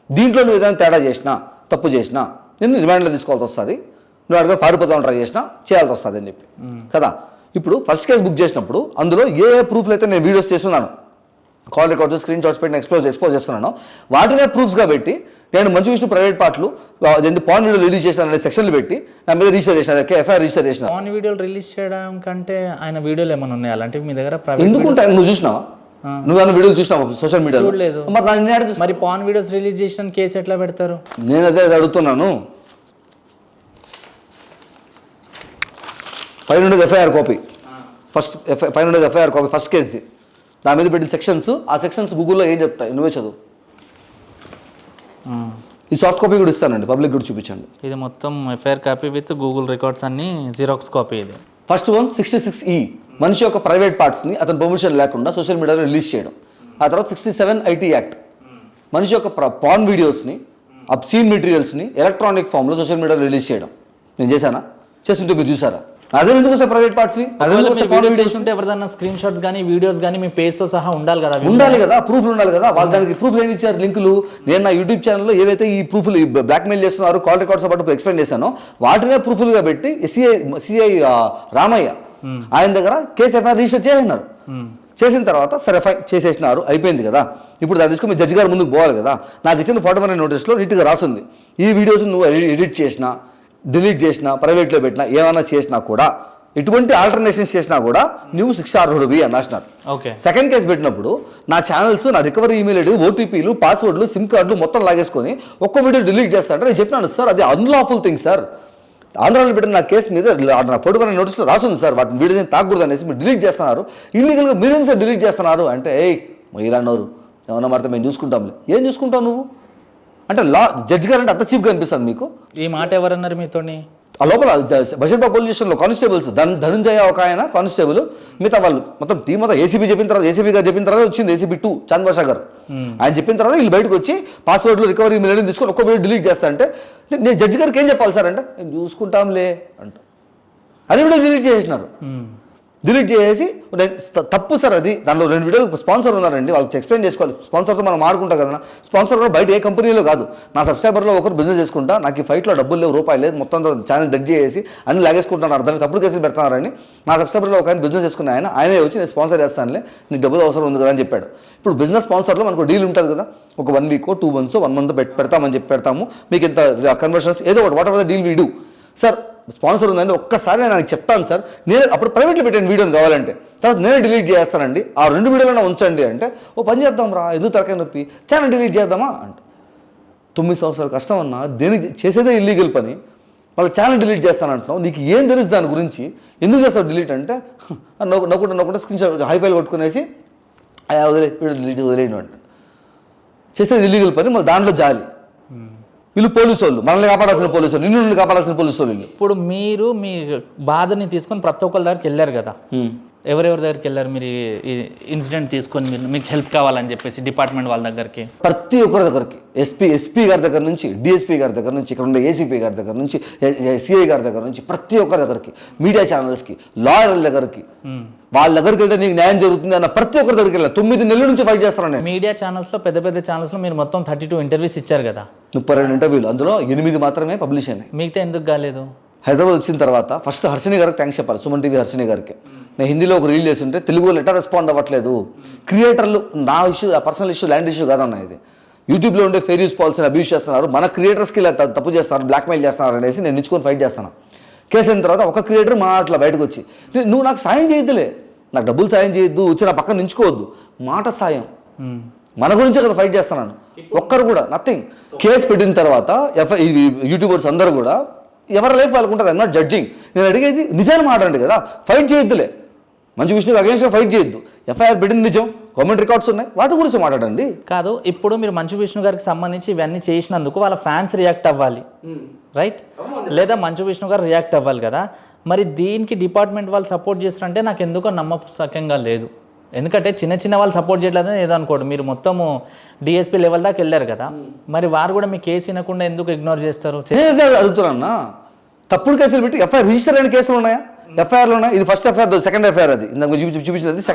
దీంట్లో నువ్వు ఏదైనా తేడా చేసినా, తప్పు చేసినా నేను రిమాండ్లో తీసుకోవాల్సి వస్తుంది, నువ్వు అడిగా పారిపోతావు ట్రై చేసినా చేయాల్సి వస్తుంది అని చెప్పి కదా. ఇప్పుడు ఫస్ట్ కేసు బుక్ చేసినప్పుడు అందులో ఏ ప్రూఫ్లు అయితే నేను వీడియోస్ చేస్తున్నాను, కాల్ రికార్డ్స్, స్క్రీన్ షాట్స్ పెట్టి ఎక్స్పోజ్ చేస్తున్నాను, వాటినే ప్రూఫ్స్గా పెట్టి నేను మంచు విష్ణు ప్రైవేట్ పార్ట్లు పాన్ వీడియో రిలీజ్ చేసిన అనే సెక్షన్లు పెట్టి నా మీద రిజిస్టర్ చేసిన, ఎఫ్ఐఆర్ రిజిస్టర్ చేసిన. పాన్ వీడియోలు రిలీజ్ చేయడం కంటే ఆయన వీడియోలు ఏమైనా ఉన్నాయి అలాంటివి మీ దగ్గర? ఎందుకుంటా? నువ్వు చూసినావా? నువ్వు అన్న వీడియోలు చూసినావా సోషల్ మీడియాలో? లేదు. మరి పాన్ వీడియోస్ రిలీజ్ చేసిన కేసు ఎట్లా పెడతారు? నేను అదే అడుగుతున్నాను. పైన ఉండేది ఎఫ్ఐఆర్ కాపీ, పైన ఉండేది ఎఫ్ఐఆర్ కాపీ ఫస్ట్ కేసుది. దాని మీద పెట్టిన సెక్షన్స్, ఆ సెక్షన్స్ గూగుల్లో ఏం చెప్తాయి నువ్వే చదువు. ఈ సాఫ్ట్ కాపీ కూడా ఇస్తానండి, పబ్లిక్ కూడా చూపించండి. ఇది మొత్తం FIR copy with Google records అన్ని జిరాక్స్ కాపీ. ఇది ఫస్ట్ వన్ 66E, మనిషి యొక్క ప్రైవేట్ పార్ట్స్ని అతని పర్మిషన్ లేకుండా సోషల్ మీడియాలో రిలీజ్ చేయడం. ఆ తర్వాత 67 IT యాక్ట్, మనిషి యొక్క పాన్ వీడియోస్ని, అబ్సీన్ మెటీరియల్స్ని ఎలక్ట్రానిక్ ఫామ్లో సోషల్ మీడియాలో రిలీజ్ చేయడం. నేను చేశానా? చేస్తుంటే మీరు చూసారా? అదే ఎందుకు వస్తాయి ప్రైవేట్ పార్ట్స్? చేస్తుంటే ఎవరిదన్నా స్క్రీన్ షాట్స్ కానీ వీడియోస్ కానీ మీ పేజ్ తో సహా ఉండాలి కదా. ఉండాలి కదా, ప్రూఫ్లు ఉండాలి కదా. వాళ్ళు దానికి ప్రూఫ్లు ఏమి ఇచ్చారు? లింకులు. నేను నా యూట్యూబ్ ఛానల్లో ఏవైతే ఈ ప్రూఫ్లు బ్లాక్మెయిల్ చేస్తున్నారు, కాల్ రికార్డ్స్ పాటు ఎక్స్ప్లెయిన్ చేశానో వాటినే ప్రూఫ్లుగా పెట్టి సిఐ రామయ్య ఆయన దగ్గర కేసు ఎఫ్ఐఆర్ రిజిస్టర్ చేసినారు. చేసిన తర్వాత సరే ఫైన్ చేసేసినారు, అయిపోయింది కదా. ఇప్పుడు దాన్ని తీసుకుని జడ్జి గారు ముందుకు పోవాలి కదా. నాకు ఇచ్చిన 41 నోటీస్లో నీట్గా రాసింది, ఈ వీడియోస్ నువ్వు ఎడిట్ చేసినా, డిలీట్ చేసినా, ప్రైవేట్లో పెట్టినా, ఏమైనా చేసినా కూడా, ఎటువంటి ఆల్టర్నేషన్స్ చేసినా కూడా నువ్వు శిక్షార్హుడివి అని రాసినారు. సెకండ్ కేసు పెట్టినప్పుడు నా ఛానల్స్, నా రికవరీ ఈమెయిల్ ఐడి, ఓటీపీలు, పాస్వర్డ్లు, సిమ్ కార్డులు మొత్తం లాగేసుకొని ఒక్క వీడియో డిలీట్ చేస్తారంటే నేను చెప్పినాను సార్ అది అన్లాఫుల్ థింగ్ సార్. ఆంధ్రాలో పెట్టిన నా కేసు మీద నా 41 నోటీస్లో రాసింది సార్, వాటిని వీడియో తాగకూడదు అనేసి మీరు డిలీట్ చేస్తున్నారు, ఇల్లీగల్గా మీరేం సార్ డిలీట్ చేస్తున్నారు అంటే, ఇలా అన్నారు ఏమన్నా మారితే మేము చూసుకుంటాంలే. ఏం చూసుకుంటావు నువ్వు అంటే? లా జడ్జి గారు అంటే అంత చీప్గా అనిపిస్తుంది మీకు? ఈ మాట ఎవరన్నారు మీతోని? ఆ లోపల బషీర్బాగ్ పోలీస్ స్టేషన్లో కానిస్టేబుల్స్, ధనంజయ ఒక ఆయన కానిస్టేబుల్, మిగతా వాళ్ళు మొత్తం టీం మొత్తం ఏసీబీ చెప్పిన తర్వాత, ఏసీబీ గారు చెప్పిన తర్వాత వచ్చింది ఏసీబీ 2 చంద్రబాషా గారు. ఆయన చెప్పిన తర్వాత వీళ్ళు బయటకు వచ్చి పాస్వర్డ్లు, రికవరీ మెయిల్ తీసుకొని ఒక్క వీడియో డిలీట్ చేస్తా అంటే నేను జడ్జి గారికి ఏం చెప్పాలి సార్ అంటే, నేను చూసుకుంటాంలే అంట. అది కూడా డిలీట్ చేసినారు. డిలీట్ చేసి తప్పు సార్ అది. దాంట్లో 2 వీడియోలు స్పాన్సర్ ఉన్నారండి, వాళ్ళకి ఎక్స్ప్లెయిన్ చేసుకోవాలి. స్పాన్సర్తో మనం ఆడుకుంటాం కదా. స్పాన్సర్ కూడా బయట ఏ కంపెనీలో కాదు, నా సబ్స్క్రైబర్లో ఒకరు బిజినెస్ చేసుకుంటా, నాకు ఈ ఫైట్లో డబ్బులు లేవు, రూపాయలు లేదు, మొత్తం ఛానల్ డెడ్ చేసి అన్ని లాగేసుకుంటున్నారు, అర్థం తప్పుడు కేసులు పెడతారని. నా సబ్స్క్రైబర్లో ఒక ఆయన బిజినెస్ చేసుకున్న ఆయనే వచ్చి నేను స్పాన్సర్ చేస్తానులే, నీకు డబ్బులు అవసరం ఉంది కదా అని చెప్పాడు. ఇప్పుడు బిజినెస్ స్పాన్సర్లో మనకు డీల్ ఉంటుంది కదా, ఒక 1 week 2 months 1 month పెడతామని చెప్పి పెడతాము, మీకు ఇంత కన్వర్షన్స్ ఏదో ఒకటి, what ever the deal we do sir. Sponsor ఉందండి, ఒక్కసారి నేను నాకు చెప్తాను సార్, నేను అప్పుడు ప్రైవేట్లో పెట్టాను వీడియోని కావాలంటే, తర్వాత నేనే డిలీట్ చేస్తానండి, ఆ 2 వీడియోలైనా ఉంచండి అంటే, ఓ పని చేద్దాం రా, ఎందుకు తరకాయ నొప్పి, ఛానల్ డిలీట్ చేద్దామా అంటే. 9 సంవత్సరాల కష్టం అన్నా, దేనికి చేసేదే ఇల్లీగల్ పని, మళ్ళీ ఛానల్ డిలీట్ చేస్తానంటున్నావు, నీకు ఏం తెలుసు దాని గురించి, ఎందుకు చేస్తావు డిలీట్ అంటే, నవ్వుకుంటే స్క్రీన్ షాట్ హైఫైల్ కొట్టుకునేసి డిలీట్ వదిలేను అంటే. చేసేది ఇల్లీగల్ పని, మళ్ళీ దాంట్లో జాలి. వీళ్ళు పోలీసు వాళ్ళు, మనల్ని కాపాడాల్సిన పోలీసు వాళ్ళు, నిన్ను కాపాడాల్సిన పోలీసు వాళ్ళు. ఇప్పుడు మీరు మీ బాధని తీసుకొని ప్రతి ఒక్కరి దగ్గరికి వెళ్ళారు కదా, ఎవరెవరి దగ్గరికి వెళ్ళారు మీరు ఈ ఇన్సిడెంట్ తీసుకొని మీకు హెల్ప్ కావాలని చెప్పేసి డిపార్ట్మెంట్ వాళ్ళ దగ్గరికి? ప్రతి ఒక్కరి దగ్గరికి ఎస్పీ గారి దగ్గర నుంచి, డిఎస్పీ గారి దగ్గర నుంచి, ఇక్కడ ఉండే ఏసీపీ గారి దగ్గర నుంచి, సిఐ గారి దగ్గర నుంచి, ప్రతి ఒక్కరి దగ్గరికి, మీడియా ఛానల్స్కి, లాయర్ల దగ్గరికి, వాళ్ళ దగ్గరికి వెళ్తే నీకు న్యాయం జరుగుతుంది అన్న ప్రతి ఒక్కరి దగ్గరికి వెళ్ళాను. 9 నెలల నుంచి ఫైట్ చేస్తాను నేను. మీడియా ఛానల్స్లో పెద్ద పెద్ద ఛానల్స్లో మీరు మొత్తం 32 ఇంటర్వ్యూస్ ఇచ్చారు కదా? 32 ఇంటర్వ్యూలు, అందులో 8 మాత్రమే పబ్లిష్ అయినాయి. మిగతా ఎందుకు కాలేదు? హైదరాబాద్ వచ్చిన తర్వాత ఫస్ట్ హర్షిని గారికి థ్యాంక్స్ చెప్పాలి, సుమన్ టీవీ హర్షిని గారికి. నేను హిందీలో ఒక రీల్ చేస్తుంటే తెలుగులో ఎట్లా రెస్పాండ్ అవ్వట్లేదు, క్రియేటర్లు, నా issue, personal issue, land issue కాదన్న ఇది, యూట్యూబ్లో ఉండే ఫెయిర్ యూస్ పాలసీని అబ్యూస్ చేస్తున్నారు, మన క్రియేటర్స్కి ఇలా తప్పు చేస్తున్నారు, బ్లాక్మెయిల్ చేస్తున్నారు అనేసి నేను నించుకొని ఫైట్ చేస్తాను. కేసు అయిన తర్వాత ఒక క్రియేటర్ మా అట్లా బయటకు వచ్చి, నువ్వు నాకు సాయం చేయొద్దులే, నాకు డబ్బులు సాయం చేయొద్దు, వచ్చి నా పక్కన నించుకోవద్దు, మాట సాయం, మన గురించే కదా ఫైట్ చేస్తున్నాను. ఒక్కరు కూడా నథింగ్. కేసు పెట్టిన తర్వాత యూట్యూబర్స్ అందరూ కూడా ఎవరి లైఫ్ వాళ్ళకు ఉంటుంది, ఐఎమ్ నాట్ జడ్జింగ్. నేను అడిగేది నిజాన్ని మాట్లాడండి కదా, ఫైట్ చేయొద్దులే, మంచు విష్ణుకి అగేన్స్ట్గా ఫైట్ చేయొద్దు, ఎఫ్ఐఆర్ పెట్టింది నిజం, గవర్నమెంట్ రికార్డ్స్ ఉన్నాయి, వాటి గురించి మాట్లాడండి. కాదు, ఇప్పుడు మీరు మంచు విష్ణు గారికి సంబంధించి ఇవన్నీ చేసినందుకు వాళ్ళ ఫ్యాన్స్ రియాక్ట్ అవ్వాలి, రైట్? లేదా మంచు విష్ణు గారు రియాక్ట్ అవ్వాలి కదా. మరి దీనికి డిపార్ట్మెంట్ వాళ్ళు సపోర్ట్ చేస్తారంటే నాకు ఎందుకో నమ్మకంగా లేదు. ఎందుకంటే చిన్న వాళ్ళు సపోర్ట్ చేయట్లేదని ఏదో అనుకోండి, మీరు మొత్తము డిఎస్పీ లెవెల్ దాకా వెళ్ళారు కదా, మరి వారు కూడా మీ కేసు వినకుండా ఎందుకు ఇగ్నోర్ చేస్తారు? అడుగుతున్నా, తప్పుడు కేసులు పెట్టి ఎఫ్ఐఆర్ రిజిస్టర్ అయిన కేసులు ఉన్నాయా? ఎఫ్ఐఆర్లు ఉన్నాయి. ఇది ఫస్ట్ ఎఫ్ఐఆర్, సెకండ్ ఎఫ్ఐఆర్, అది ఇందాక చూపించింది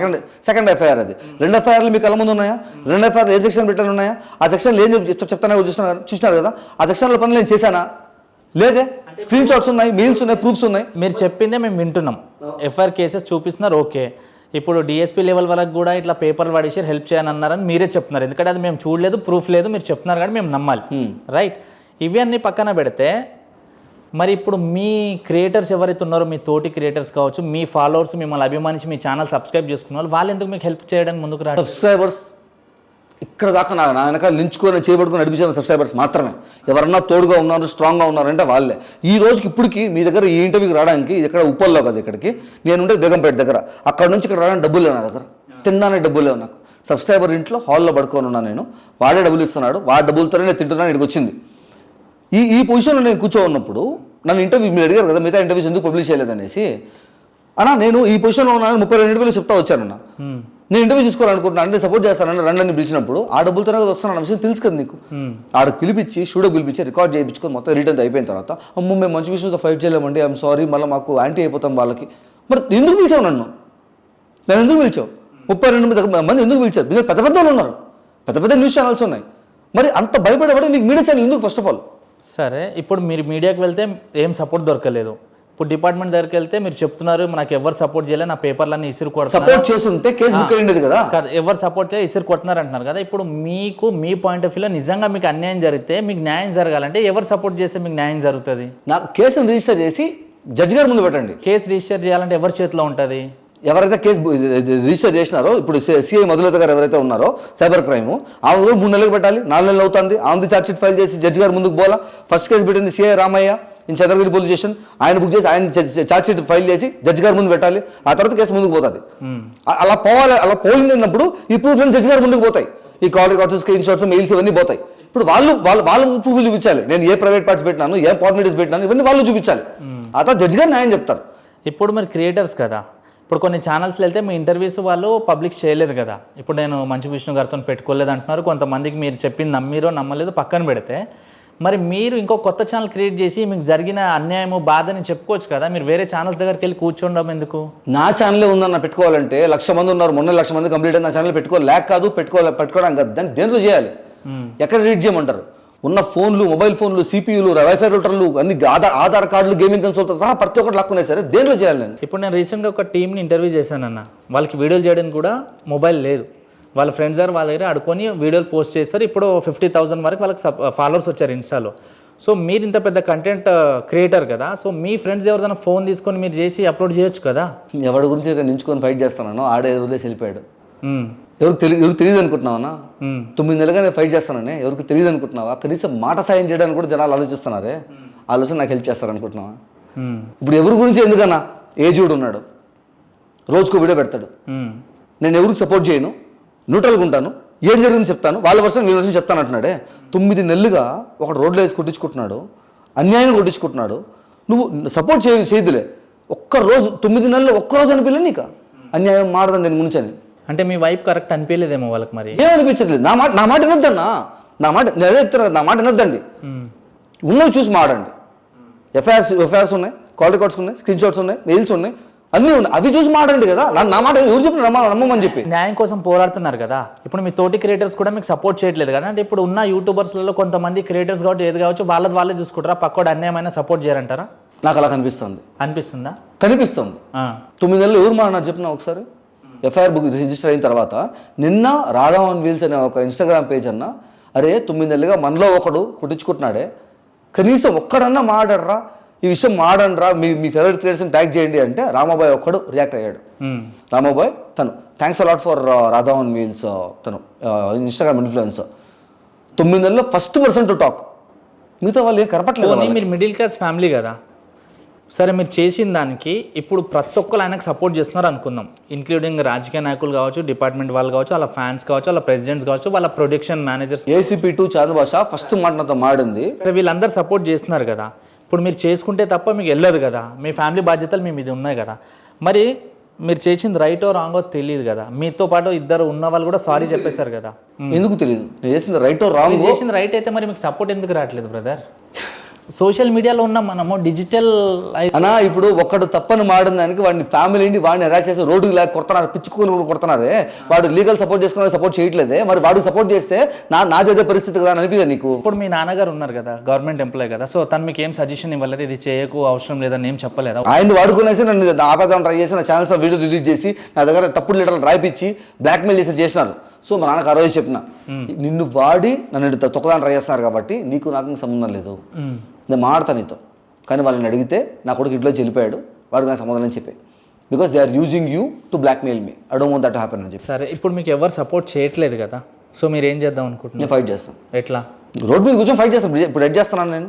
సెకండ్ ఎఫ్ఐఆర్, అది 2 ఎఫ్ఐఆర్లు మీకు కళ్ళ ముందు ఉన్నాయా? 2 ఎఫ్ఐఆర్లు ఏ సెక్షన్ పెట్టాలి ఉన్నాయా? ఆ సెక్షన్లో ఏం చెప్తానే చూస్తున్నారు కదా, ఆ సెక్షన్లో పనులు నేను చేశానా లేదే? స్క్రీన్ షాట్స్ ఉన్నాయి, మెయిల్స్ ఉన్నాయి, ప్రూఫ్స్ ఉన్నాయి. మీరు చెప్పిందే మేము వింటున్నాం, ఎఫ్ఐఆర్ కేసెస్ చూపిస్తున్నారు, ఓకే. ఇప్పుడు డిఎస్పీ లెవెల్ వరకు కూడా ఇట్లా పేపర్లు పడేసి హెల్ప్ చేయనన్నారని మీరే చెప్తున్నారు, ఎందుకంటే అది మేము చూడలేదు, ప్రూఫ్ లేదు, మీరు చెప్తున్నారు కానీ మేము నమ్మాలి, రైట్? ఇవి అన్నీ పక్కన పెడితే మరి ఇప్పుడు మీ క్రియేటర్స్ ఎవరైతే ఉన్నారో, మీ తోటి క్రియేటర్స్ కావచ్చు, మీ ఫాలోవర్స్, మిమ్మల్ని అభిమానించి మీ ఛానల్ సబ్స్క్రైబ్ చేసుకున్న వాళ్ళు ఎందుకు మీకు హెల్ప్ చేయడానికి ముందుకు రాదు? సబ్స్క్రైబర్స్ ఇక్కడ దాకా నా వెనకాల నించుకొని చేయబడుకుని నడిపించిన సబ్స్క్రైబర్స్ మాత్రమే. ఎవరన్నా తోడుగా ఉన్నారు, స్ట్రాంగ్గా ఉన్నారంటే వాళ్ళే. ఈ రోజుకి ఇప్పటికి మీ దగ్గర ఈ ఇంటర్వ్యూకి రావడానికి, ఇక్కడ ఉప్పల్లో కదా, ఇక్కడికి నేను ఉంటే బేగంపేట దగ్గర, అక్కడ నుంచి ఇక్కడ రావడానికి డబ్బులు లేవు నా దగ్గర, తినడానికి డబ్బులు లేవు నాకు. సబ్స్క్రైబర్ ఇంట్లో హాల్లో పడుకొని ఉన్నాను నేను, వాడే డబ్బులు ఇస్తున్నాడు, వాడి డబ్బులతోనే నేను తింటున్నాను. ఇక్కడికి వచ్చింది ఈ పొజిషన్లో నేను కూర్చో ఉన్నప్పుడు నన్ను ఇంటర్వ్యూ మీరు అడిగారు కదా, మిగతా ఇంటర్వ్యూస్ ఎందుకు పబ్లిష్ చేయలేదనేసి. అన్నా నేను ఈ పొజిషన్లో ఉన్నాను, 32 ఇంటర్వ్యూలు చెప్తా వచ్చానన్నా, నేను ఇంటర్వ్యూ తీసుకోవాలనుకుంటున్నాను, అంటే సపోర్ట్ చేస్తానని రండి పిలిచినప్పుడు ఆ డబ్బులతోనే వస్తున్నాను విషయం తెలుసు కదా నీకు. ఆడకు పిలిపించి, స్టూడియో పిలిపించి, రికార్డ్ చేయించుకొని మొత్తం రిటర్న్ అయిపోయిన తర్వాత, అమ్మో మేము మంచి విషయంతో ఫైట్ చేయలేమండి, ఐఎమ్ సారీ, మళ్ళీ మాకు యాంటీ అయిపోతాం వాళ్ళకి. మరి ఎందుకు పిలిచావు నన్ను? నేను ఎందుకు పిలిచావు? 32 మంది ఎందుకు పిలిచారు? మీరు పెద్ద పెద్దలు ఉన్నారు, పెద్ద న్యూస్ ఛానల్స్ ఉన్నాయి, మరి అంత భయపడేవాడు నీకు మీడియా ఛానల్ ఎందుకు? ఫస్ట్ ఆఫ్ ఆల్ సరే, ఇప్పుడు మీరు మీడియాకి వెళ్తే ఏం సపోర్ట్ దొరకలేదు, ఇప్పుడు డిపార్ట్మెంట్ దగ్గరికి వెళ్తే మీరు చెప్తున్నారు నాకు ఎవరు సపోర్ట్ చేయలేదు, నా పేపర్లన్నీ ఇసురు కొడుతున్నారు, సపోర్ట్ చేస్తుంటే కేసు బుక్ అయ్యింది కదా, ఎవరు సపోర్ట్ చేయాలి, ఇసురు కొడుతున్నారు అంటున్నారు కదా. ఇప్పుడు మీకు మీ పాయింట్ ఆఫ్ వ్యూలో నిజంగా మీకు అన్యాయం జరిగితే, మీకు న్యాయం జరగాలంటే ఎవరు సపోర్ట్ చేస్తే మీకు న్యాయం జరుగుతుంది? నాకు కేసును రిజిస్టర్ చేసి జడ్జి గారి ముందు పెట్టండి. కేసు రిజిస్టర్ చేయాలంటే ఎవరి చేతిలో ఉంటుంది? ఎవరైతే కేసు రిజిస్టర్ చేసినారో, ఇప్పుడు సిఐ మధులత గారు ఎవరైతే ఉన్నారో సైబర్ క్రైమ్, ఆమె 3 నెలలకు పెట్టాలి, 4 నెలలు అవుతుంది. ఆమెది ఛార్జ్ షీట్ ఫైల్ చేసి జడ్జి గారు ముందుకు పోలా. ఫస్ట్ కేసు పెట్టింది CI Ramaiah in Chandragiri police station, ఆయన బుక్ చేసి ఆయన ఛార్జ్ షీట్ ఫైల్ చేసి జడ్జి గారు ముందు పెట్టాలి, ఆ తర్వాత కేసు ముందుకు పోతుంది. అలా పోవాలి. అలా పోయింది అన్నప్పుడు ఈ ప్రూఫ్లు జడ్జి గారు ముందుకు పోతాయి, ఈ call records, screen shots, mails ఇవన్నీ పోతాయి. ఇప్పుడు వాళ్ళు ప్రూఫ్లు చూపించాలి, నేను ఏ ప్రైవేట్ పార్ట్స్ పెట్టినాను, ఏ పార్ట్నర్స్ పెట్టినాను, ఇవన్నీ వాళ్ళు చూపించాలి. ఆ తర్వాత జడ్జి గారు న్యాయం చెప్తారు. ఇప్పుడు మీరు క్రియేటర్స్ కదా, ఇప్పుడు కొన్ని ఛానల్స్లో వెళ్తే మీ ఇంటర్వ్యూస్ వాళ్ళు పబ్లిక్ చేయలేరు కదా. ఇప్పుడు నేను మంచు విష్ణు గారితో పెట్టుకోలేదు అంటున్నారు, కొంతమందికి మీరు చెప్పింది నమ్మిరో నమ్మలేదో పక్కన పెడితే, మరి మీరు ఇంకో కొత్త ఛానల్ క్రియేట్ చేసి మీకు జరిగిన అన్యాయము బాధని చెప్పుకోవచ్చు కదా. మీరు వేరే ఛానల్స్ దగ్గరికి వెళ్ళి కూర్చోండం ఎందుకు? నా ఛానలే ఉందన్న పెట్టుకోవాలంటే 1,00,000 మంది ఉన్నారు, మొన్న 1,00,000 మంది కంప్లీట్ అయిన నా ఛానల్ పెట్టుకోవడానికి కదా, దాన్ని దేంట్లో చేయాలి? ఎక్కడ రీడ్ చేయమంటారు? ఉన్న ఫోన్లు, మొబైల్ ఫోన్లు, సిపియూలు, వైఫై రూటర్లు, అన్ని ఆధార్ కార్డులు, గేమింగ్ కన్సోల్తో సహా ప్రతి ఒక్కటి లాక్కునే సరే దేంట్లో చేయాలి నేను? ఇప్పుడు నేను రీసెంట్గా ఒక టీంని ఇంటర్వ్యూ చేశానన్న, వాళ్ళకి వీడియోలు చేయడానికి కూడా మొబైల్ లేదు, వాళ్ళ ఫ్రెండ్స్ గారు వాళ్ళ దగ్గర ఆడుకొని వీడియోలు పోస్ట్ చేస్తారు. ఇప్పుడు 50,000 వరకు వాళ్ళకి ఫాలోవర్స్ వచ్చారు ఇన్స్టాలో. సో మీరు ఇంత పెద్ద కంటెంట్ క్రియేటర్ కదా, సో మీ ఫ్రెండ్స్ ఎవరిదైనా ఫోన్ తీసుకొని మీరు చేసి అప్లోడ్ చేయొచ్చు కదా. ఎవరి గురించి అయితే నించుకొని ఫైట్ చేస్తానో ఆడే వదిలేసి వెళ్ళిపోయాడు. ఎవరికి తెలియదు అనుకుంటున్నావా? 9 నెలలుగా నేను ఫైట్ చేస్తానని ఎవరికి తెలియదు అనుకుంటున్నావా? కనీసం మాట సాయం చేయడానికి కూడా జనాలు ఆలోచిస్తున్నారే, ఆలోచన నాకు హెల్ప్ చేస్తారనుకుంటున్నావా? ఇప్పుడు ఎవరి గురించి ఎందుకన్నా? ఏజుడు ఉన్నాడు, రోజుకు వీడియో పెడతాడు, నేను ఎవరికి సపోర్ట్ చేయను, న్యూట్రల్గా ఉంటాను, ఏం జరిగింది చెప్తాను, వాళ్ళ వర్షం వీళ్ళ వర్షం చెప్తాను అంటున్నాడే. 9 నెలలుగా ఒక రోడ్లో వేసి కొట్టించుకుంటున్నాడు, అన్యాయంగా కొట్టించుకుంటున్నాడు. నువ్వు సపోర్ట్ చేయదులే, ఒక్కరోజు 9 నెలలు ఒక్కరోజు అనిపించలే నీకు? అన్యాయం మాడదని నేను ముంచని. అంటే మీ వైఫ్ కరెక్ట్ అనిపించలేదేమో వాళ్ళకి మరి. ఏమనిపించట్లేదు. నా మాట వినొద్దన్నా, నేను అదే చెప్తాను కదా, నా మాట వినొద్దండి. ఉన్నవి చూసి మాడండి. ఎఫ్ఐఆర్స్ ఉన్నాయి, కాల్ రికార్డ్స్ ఉన్నాయి, స్క్రీన్ షాట్స్ ఉన్నాయి, మెయిల్స్ ఉన్నాయి, అన్నీ ఉన్నాయి. అవి చూసి మాడండి కదా. నా మాట ఎవరు చెప్పిన నమ్మమని చెప్పి. న్యాయం కోసం పోరాడుతున్నారు కదా. ఇప్పుడు మీ తోటి క్రియేటర్స్ కూడా మీకు సపోర్ట్ చేయట్లేదు కదా. అంటే ఇప్పుడు ఉన్న యూట్యూబర్స్లలో కొంతమంది క్రియేటర్స్ కాబట్టి ఏది కావచ్చు వాళ్ళే చూసుకుంటారా, పక్కోడు అన్యాయమైన సపోర్ట్ చేయరంటారా? నాకు అలా కనిపిస్తుంది. అనిపిస్తుందా? కనిపిస్తుంది. 9 నెలలు ఎవరు మాడినారు చెప్పిన ఒకసారి. ఎఫ్ఐఆర్ బుక్ రిజిస్టర్ అయిన తర్వాత నిన్న రాధా ఆన్ వీల్స్ అనే ఒక ఇన్స్టాగ్రామ్ పేజ్ అన్న, అరే 9 నెలలుగా మనలో ఒకడు కుట్టించుకుంటున్నాడే, కనీసం ఒక్కడన్నా మాడర్రా, ఈ విషయం మాడండ్రా, మీ ఫేవరెట్ క్రియేటర్స్ని ట్యాగ్ చేయండి అంటే రామాబాయ్ ఒక్కడు రియాక్ట్ అయ్యాడు. రామాబాయ్ తను thanks a lot for Radha on wheels, తను ఇన్స్టాగ్రామ్ ఇన్ఫ్లుయెన్సర్. 9 నెలల్లో ఫస్ట్ పర్సన్ టు టాక్. మిగతా వాళ్ళు ఏం కనపట్లేదు. మీరు మిడిల్ క్లాస్ ఫ్యామిలీ కదా. సరే, మీరు చేసిన దానికి ఇప్పుడు ప్రతి ఒక్కరు ఆయనకు సపోర్ట్ చేస్తున్నారు అనుకుందాం, ఇంక్లూడింగ్ రాజకీయ నాయకులు కావచ్చు, డిపార్ట్మెంట్ వాళ్ళు కావచ్చు, వాళ్ళ ఫ్యాన్స్ కావచ్చు, వాళ్ళ ప్రెసిడెంట్స్ కావచ్చు, వాళ్ళ ప్రొడక్షన్ మేనేజర్స్. ACP2 చాంద్ భాష ఫస్ట్ మాట నాతో మాడింది. సరే, వీళ్ళందరూ సపోర్ట్ చేస్తున్నారు కదా. ఇప్పుడు మీరు చేసుకుంటే తప్ప మీకు వెళ్ళదు కదా. మీ ఫ్యామిలీ బాధ్యతలు మీ మీద ఉన్నాయి కదా. మరి మీరు చేసింది రైటో రాంగో తెలియదు కదా. మీతో పాటు ఇద్దరు ఉన్న వాళ్ళు కూడా సారీ చెప్పేశారు కదా. ఎందుకు తెలియదు నేను చేసింది రైటో రాంగో? చేసింది రైట్ అయితే మరి మీకు సపోర్ట్ ఎందుకు రావట్లేదు బ్రదర్? సోషల్ మీడియాలో ఉన్న మనము డిజిటల్ అన్నా, ఇప్పుడు ఒక్కడు తప్పని మాడిన దానికి వాడిని ఫ్యామిలీని వాడిని అరెస్ట్ చేసి రోడ్డుకి లేక కొడుతున్నారు, పిచ్చుకొని కొడుతున్నారే. వాడు లీగల్ సపోర్ట్ చేసుకుని సపోర్ట్ చేయట్లేదే. మరి వాడికి సపోర్ట్ చేస్తే నాదే పరిస్థితి కదా అని అనిపిదే నీకు? ఇప్పుడు మీ నాన్నగారు ఉన్నారు కదా, గవర్నమెంట్ ఎంప్లాయ్ కదా. సో తను మీకు ఏం సజెషన్ ఇవ్వలేదు, ఇది చేయకు అవసరం లేదని ఏం చెప్పలేదా? ఆయన వాడుకునేసి నన్ను ఆపేద్దాం ట్రై చేసి నా ఛానల్స్ వీడియో డిలీట్ చేసి నా దగ్గర తప్పుడు లెటర్లు రాయిపించి బ్లాక్మెయిల్ చేసి చేసినారు. సో మా నాన్నకు 60 చెప్పిన, నిన్ను వాడి నన్ను తొక్కదాన్ని ట్రై చేస్తున్నారు కాబట్టి నీకు నాకు సంబంధం లేదు, నేను మాడతాను నీతో. కానీ వాళ్ళని అడిగితే నా కొడుకు ఇంట్లో వెళ్ళిపోయాడు, వాడికి నాకు సంబంధం అని చెప్పి, because they are using you to blackmail me, I don't want that to happen అని చెప్పి. సరే, ఇప్పుడు మీకు ఎవరు సపోర్ట్ చేయట్లేదు కదా, సో మీరు ఏం చేద్దాం అనుకుంటున్నారు? నేను ఫైట్ చేస్తాను. ఎట్లా? రోడ్ మీద కూర్చొని ఫైట్ చేస్తాను. ఇప్పుడు ఎడ్ చేస్తున్నాను నేను,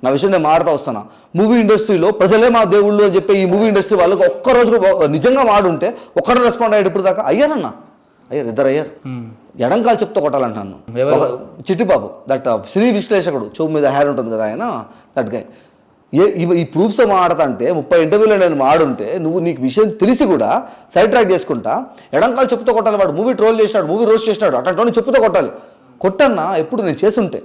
నా విషయం నేను మాడుతూ వస్తాను. మూవీ ఇండస్ట్రీలో ప్రజలే మా దేవుళ్ళు అని చెప్పి ఈ మూవీ ఇండస్ట్రీ వాళ్ళకి ఒక్కరోజు నిజంగా మాడుంటే ఒక్కడే రెస్పాండ్ అయ్యాడు. ఇప్పుడు దాకా అయ్యారన్నా, అయ్యారు, ఇద్దరు అయ్యారు. ఎడంకాలు చెప్తూ కొట్టాలంటాను. చిట్టిబాబు, దట్ సినీ విశ్లేషకుడు, చెవు మీద హెయిర్ ఉంటుంది కదా ఆయన, దట్ గై. ఈ ప్రూఫ్స్ మాడతా అంటే 30 ఇంటర్వ్యూలో నేను మాడుంటే నువ్వు నీకు విషయం తెలిసి కూడా సైడ్ ట్రాక్ చేసుకుంటా ఎడంకాలు చెప్పుతో కొట్టాలి. వాడు మూవీ ట్రోల్ చేసినాడు, మూవీ రోస్ట్ చేసినాడు, అట్లాంటి చెప్పుతో కొట్టాలి. కొట్టన్నా ఎప్పుడు నేను చేస్తుంటే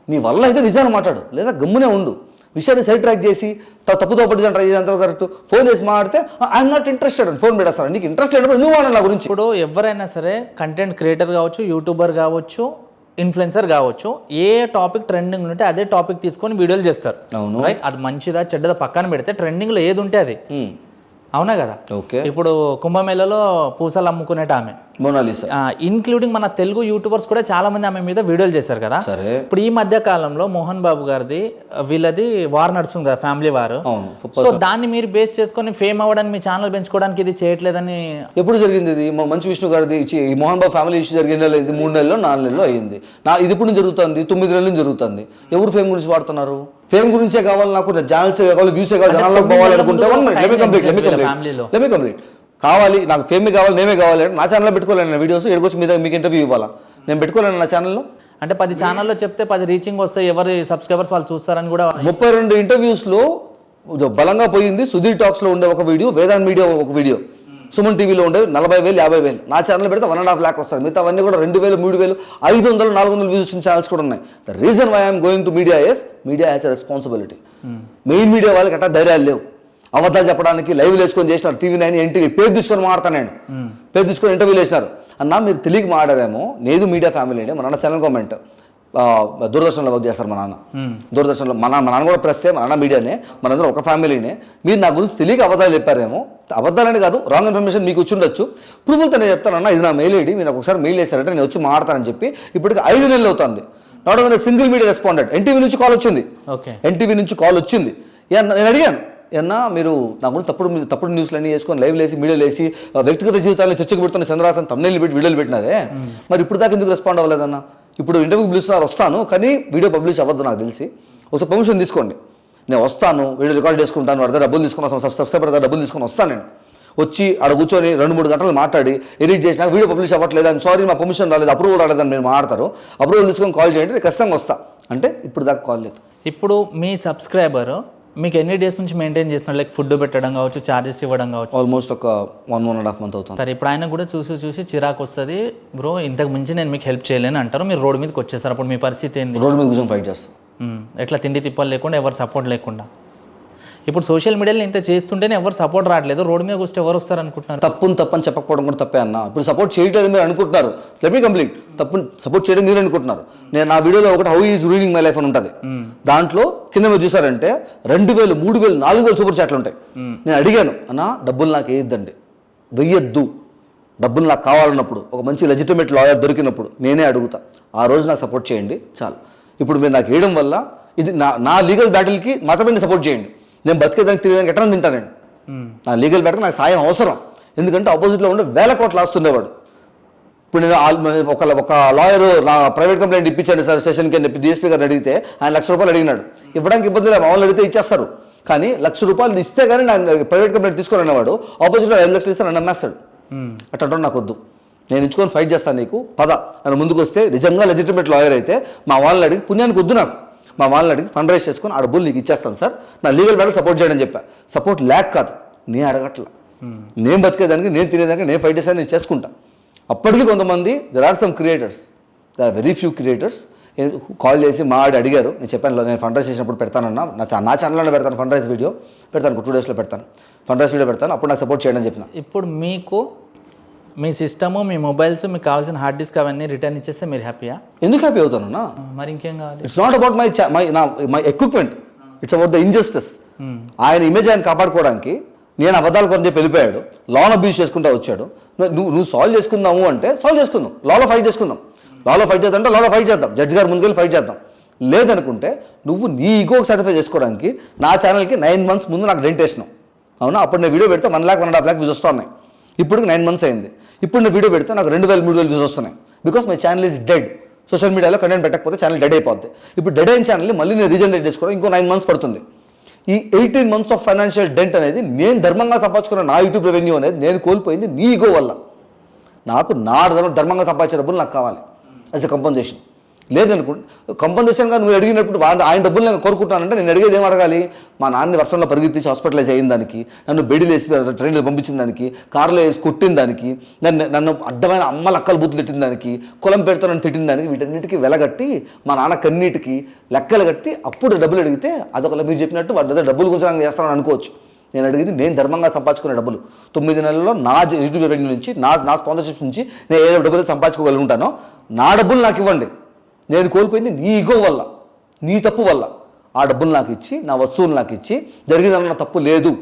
నీ వల్ల అయితే నిజాన్ని మాట్లాడు, లేదా గమ్మునే ఉండు. విషయాన్ని సైడ్ ట్రాక్ చేసి తప్పుతో పట్టి ట్రై చేసేంత కరెక్ట్. ఫోన్ చేసి మాడితే ఐఎమ్ నాట్ ఇంట్రెస్టెడ్ అని ఫోన్ పెట్టేస్తాను. నీకు ఇంట్రెస్ట్ లేనప్పుడు నువ్వు వాడు నా గురించి. ఇప్పుడు ఎవరైనా సరే కంటెంట్ క్రియేటర్ కావచ్చు, యూట్యూబర్ కావచ్చు, ఇన్ఫ్లుయెన్సర్ కావచ్చు, ఏ టాపిక్ ట్రెండింగ్ ఉంటే అదే టాపిక్ తీసుకొని వీడియోలు చేస్తారు. అవును, రైట్. అది మంచిదా చెడ్డదా పక్కన పెడితే ట్రెండింగ్లో ఏది ఉంటే అది, అవునా కదా? ఓకే. ఇప్పుడు కుంభమేళలో పూసలు అమ్ముకునేట ఆమె మోనాలిసా, ఇన్క్లూడింగ్ మన తెలుగు యూట్యూబర్స్ కూడా చాలా మంది ఆమె మీద వీడియోలు చేశారు కదా. సరే, ఇప్పుడు ఈ మధ్య కాలంలో మోహన్ బాబు గారిది వీళ్ళది వార్ నడుస్తుంది కదా, ఫ్యామిలీ వార్. సో దాన్ని మీరు బేస్ చేసుకొని ఫేమ్ అవ్వడానికి మీ ఛానల్ పెంచుకోవడానికి ఇది చేయట్లేదని. ఎప్పుడు జరిగింది ఇది? మంచు విష్ణు గారిది ఈ మోహన్ బాబు ఫ్యామిలీ ఇష్యూ జరిగిందో లేదు, 3 నెలల్లో 4 నెలల్లో అయ్యింది. ఇది ఇప్పుడు జరుగుతుంది, 9 నెలల నుంచి జరుగుతుంది. ఎవరు ఫేమ్ గురించి వాడుతున్నారు? ఫేమ్ గురించే కావాలి నాకు, ఛానల్స్ కావాలి, వ్యూసే కావాలి, జనాల్లోకి పోవాలనుకుంటే కంప్లీట్ కావాలి, నాకు ఫేమే కావాలి, నేమే కావాలి అంటే నా ఛానల్లో పెట్టుకోలేను నేను వీడియోస్. ఎక్కడికొచ్చి మీద మీకు ఇంటర్వ్యూ ఇవ్వాలా? నేను పెట్టుకోలేను నా ఛానల్లో. అంటే 10 ఛానల్లో చెప్తే 10 రీచింగ్ వస్తాయి, ఎవరి సబ్స్క్రైబర్స్ వాళ్ళు చూస్తారని కూడా. 32 ఇంటర్వ్యూస్లో బలంగా పోయింది. సుధీర్ టాక్స్లో ఉండే ఒక వీడియో, వేదాంత్ మీడియా ఒక వీడియో, సుమన్ టీవీలో ఉండే 40,000 50,000. నా ఛానల్ పెడితే 1.5 lakh వస్తుంది. మిగతా అవన్నీ కూడా 2,000 3,000 500 400 వ్యూస్ వచ్చిన ఛానల్స్ కూడా ఉన్నాయి. The reason why I'm going to media is media has a responsibility. Main media వాళ్ళకి అట్టా ధైర్యాలు లేవు. అబద్ధాలు చెప్పడానికి లైవ్ వేసుకొని చేసినారు. TV9 NTV పేరు తీసుకొని మాడతాను నేను, పేరు తీసుకొని ఇంటర్వ్యూలు వేసినారు. అన్న మీరు తెలియక మాడారేమో, నేను మీడియా ఫ్యామిలీ మా నాన్న సెంట్రల్ గవర్నమెంట్ దూరదర్శన్లో వర్క్ చేస్తారు. మా నాన్న దూరదర్శన్లో, మా నాన్న కూడా ప్రెస్సే, మా నాన్న మీడియానే, మనందరం ఒక ఫ్యామిలీనే. మీరు నా గురించి తెలియక అబద్ధాలు చెప్పారేమో. అబద్ధాలని కాదు, రాంగ్ ఇన్ఫర్మేషన్ మీకు వచ్చి ఉండొచ్చు. ప్రూఫ్లతో నేను చెప్తానన్నా, ఇది నా మెయిల్ ఐడి, మీరు నాకు ఒకసారి మెయిల్ వేశారంటే నేను వచ్చి మాడతానని చెప్పి ఇప్పటికి 5 నెలలు అవుతుంది. Not only single media responded. NTV నుంచి కాల్ వచ్చింది, NTV నుంచి కాల్ వచ్చింది. నేను అడిగాను, ఏమన్నా మీరు నా గురించి తప్పుడు న్యూస్లు అన్నీ వేసుకొని లైవ్ వేసి మీడియాలు వేసి వ్యక్తిగత జీవితాలను చర్చకు పెడుతున్న చంద్రహాసన్ తమ్నైల్ పెట్టి వీడియోలు పెట్టినారే, మరి ఇప్పుడు దాకా ఎందుకు రెస్పాండ్ అవ్వలేదన్నా? ఇప్పుడు ఇంటర్వ్యూ పిలుస్తున్నారు, వస్తాను, కానీ వీడియో పబ్లిష్ అవ్వద్దు నాకు తెలిసి. ఒకసారి పర్మిషన్ తీసుకోండి, నేను వస్తాను, వీడియో రికార్డ్ చేసుకుంటాను, వాడి డబ్బులు తీసుకుని సబ్స్క్రైబర్ డబ్బులు తీసుకొని వస్తాను. నేను వచ్చి ఆడ కూర్చొని 2-3 గంటలు మాట్లాడి ఎడిట్ చేసి నాకు వీడియో పబ్లిష్ అవ్వట్లేదు అని, సారీ మా పర్మిషన్ రాలేదు, అప్రూవల్ రాలేదని మీరు మాట్లాడతారు. అప్రూవల్ తీసుకొని కాల్ చేయండి, నేను ఖచ్చితంగా వస్తా అంటే ఇప్పుడు దాకా కాల్ లేదు. ఇప్పుడు మీ సబ్స్క్రైబర్ మీకు ఎన్ని డేస్ నుంచి మెయింటైన్ చేస్తున్నారు? లైక్ ఫుడ్ పెట్టడం కావచ్చు, ఛార్జెస్ ఇవ్వడం కావచ్చు. ఆల్మోస్ట్ ఒక 1.5 month అవుతుంది. సరే, ఇప్పుడు ఆయన కూడా చూసి చిరాకు వస్తుంది, బ్రో ఇంతకు మించి నేను మీకు హెల్ప్ చేయలేను అంటారు, మీరు రోడ్డు మీదకి వచ్చేస్తారు. అప్పుడు మీ పరిస్థితి ఏంది? రోడ్డు మీద కూర్చొని ఫైట్ చేస్తాం. ఎట్లా తిండి తిప్పలు లేకుండా, ఎవరు సపోర్ట్ లేకుండా. ఇప్పుడు సోషల్ మీడియాలో ఇంత చేస్తుంటేనే ఎవరు సపోర్ట్ రావట్లేదు, రోడ్డు మీద కూర్చొని ఎవరు వస్తారు అనుకుంటున్నారు? తప్పని చెప్పకపోవడం కూడా తప్పే అన్న. ఇప్పుడు సపోర్ట్ చేయట్లేదు మీరు అనుకుంటున్నారు, లెట్ మీ కంప్లీట్. సపోర్ట్ చేయడం మీరు అనుకుంటున్నారు. నేను నా వీడియోలో ఒకటి how is ruling my life అని ఉంటుంది. దాంట్లో కింద మీరు చూసారంటే 2,000, 3,000, 4,000 సూపర్ చాట్లు ఉంటాయి. నేను అడిగాను, అన్న డబ్బులు నాకు వేయద్దండి, వెయ్యొద్దు, డబ్బులు నాకు కావాలన్నప్పుడు, ఒక మంచి లెజిటిమేట్ లాయర్ దొరికినప్పుడు నేనే అడుగుతా, ఆ రోజు నాకు సపోర్ట్ చేయండి చాలు. ఇప్పుడు మీరు నాకు వేయడం వల్ల ఇది నా లీగల్ బ్యాటిల్కి మాత్రమే సపోర్ట్ చేయండి. నేను బతికేదానికి తినేదానికి ఎట్లా తింటాను నేను? నా లీగల్ బ్యాటిల్ నాకు సాయం అవసరం. ఎందుకంటే ఆపోజిట్లో ఉండే వేల కోట్లు ఆస్తుండేవాడు. ఇప్పుడు నేను ఒక లాయర్ నా ప్రైవేట్ కంప్లైంట్ ఇప్పించాను సార్ స్టేషన్కి అని చెప్పి డిఎస్పీ గారిని అడిగితే ఆయన ₹1,00,000 అడిగినాడు. ఇవ్వడానికి ఇబ్బంది లేదు, మామూలు అడిగితే ఇచ్చేస్తారు. కానీ ₹1,00,000 ఇస్తే కానీ నేను ప్రైవేట్ కంప్లైంట్ తీసుకోవాలనేవాడు ఆపోజిట్లో 5,00,000 ఇస్తే నన్ను నమ్మేస్తాడు. అట్లా నాకు వద్దు, నేను ఎంచుకొని ఫైట్ చేస్తాను, నీకు పద అని ముందుకు వస్తే నిజంగా లెజిటిమేట్ లాయర్ అయితే మా వాళ్ళని అడిగి, పుణ్యానికి వద్దు నాకు, మా వాళ్ళని అడిగి ఫండ్ రైజ్ చేసుకొని ఆ డబ్బులు నీకు ఇచ్చేస్తాను సార్, నా లీగల్ బ్యాటిల్ సపోర్ట్ చేయడం చెప్పా. సపోర్ట్ లేక కాదు, నేను అడగట్లా, నేను బతికేదానికి, నేను తినేదానికి నేను ఫైట్ చేసాను, నేను చేసుకుంటా. అప్పటికీ కొంతమంది there are some creators, there are very few creators call చేసి అడిగారు. నేను చెప్పాను, నేను ఫండ్ రైజ్ చేసినప్పుడు పెడతానన్నా, నా ఛానల్లో పెడతాను, ఫండ్ రైజ్ వీడియో పెడతాను, 2 daysలో పెడతాను, ఫండ్ రైజ్ వీడియో పెడతాను, అప్పుడు నాకు సపోర్ట్ చేయడం అని చెప్పిన. ఇప్పుడు మీకు మీ సిస్టము, మీ మొబైల్స్, మీకు కావాల్సిన హార్డ్ డిస్క్ అవన్నీ రిటర్న్ ఇచ్చేస్తే మీరు హ్యాపీయా? ఎందుకు హ్యాపీ అవుతానన్నా? మరి ఇంకేం కావాలి? It's not about my equipment, it's about the injustice. ఆయన ఇమేజ్ ఆయన కాపాడుకోవడానికి నేను అబద్ధాలు కొని చెప్పి వెళ్ళిపోయాడు, లాను అబ్యూస్ చేసుకుంటూ వచ్చాడు. నువ్వు సాల్వ్ చేసుకుందాము అంటే సాల్వ్ చేసుకుందాం, లాలో ఫైట్ చేసుకుందాం, లాలో ఫైట్ చేద్దాం అంటే లాలో ఫైట్ చేద్దాం, జడ్జి గారు ముందుకెళ్ళి ఫైట్ చేద్దాం. లేదనుకుంటే నువ్వు నీ ఈగో సాటిస్ఫై చేసుకోవడానికి నా ఛానల్కి 9 months ముందు నాకు రెంట్ వేసినావు, అవునా? అప్పుడు నేను వీడియో పెడితే 1 lakh, 1.5 lakh వ్యూస్ వస్తున్నాయి. ఇప్పుడు 9 months అయింది. ఇప్పుడు నేను వీడియో పెడితే నాకు 2,000, 3,000 వ్యూస్ వస్తున్నాయి. Because my channel is dead. Social మీడియాలో కంటెంట్ పెట్టకపోతే ఛానల్ డెడ్ అయిపోద్ది. ఇప్పుడు డెడ్ అయిన ఛానల్ని మళ్ళీ నేను రీజనరేట్ చేసుకోవడం ఇంకో 9 months పడుతుంది. ఈ 18 months ఆఫ్ ఫైనాన్షియల్ డెంట్ అనేది నేను ధర్మంగా సంపాదించుకున్న నా యూట్యూబ్ రెవెన్యూ అనేది నేను కోల్పోయింది నీ ఈగో వల్ల. నాకు నా ధర్మంగా సంపాదించే డబ్బులు నాకు కావాలి యాజ్ ఎ కంపన్సేషన్. లేదనుకుంటే కంపన్సేషన్గా నువ్వు అడిగినప్పుడు ఆయన డబ్బులు నేను కోరుకుంటానంటే నేను అడిగేది ఏం అడగాలి? మా నాన్నని వర్షంలో పరిగెత్తించి హాస్పిటలైజ్ అయిన దానికి, నన్ను బెడీలు వేసి ట్రైన్లో పంపించిన దానికి, కార్లో వేసి కొట్టిన దానికి, నన్ను అడ్డమైన అమ్మల అక్కల బూతులు తిట్టిన దానికి, కులం పేరుతో నన్ను తిట్టిన దానికి, వీటన్నిటికీ వెలగట్టి మా నాన్న కన్నీటికి లెక్కలు కట్టి అప్పుడు డబ్బులు అడిగితే అదొకలా మీరు చెప్పినట్టు వాటి డబ్బులు గురించి నాకు చేస్తానని అనుకోవచ్చు. నేను అడిగింది నేను ధర్మంగా సంపాదించుకునే డబ్బులు. 9 నెలల్లో నా యూట్యూబ్ రెవెన్యూ నుంచి, నా స్పాన్సర్షిప్స్ నుంచి నేను ఏ డబ్బులు సంపాదించుకోగలుగుతానో నా డబ్బులు నాకు ఇవ్వండి. నేను కోల్పోయింది నీ ఈగో వల్ల, నీ తప్పు వల్ల. ఆ డబ్బులు నాకు ఇచ్చి, నా వస్తువులు నాకు ఇచ్చి, జరిగిందన్న తప్పు లేదు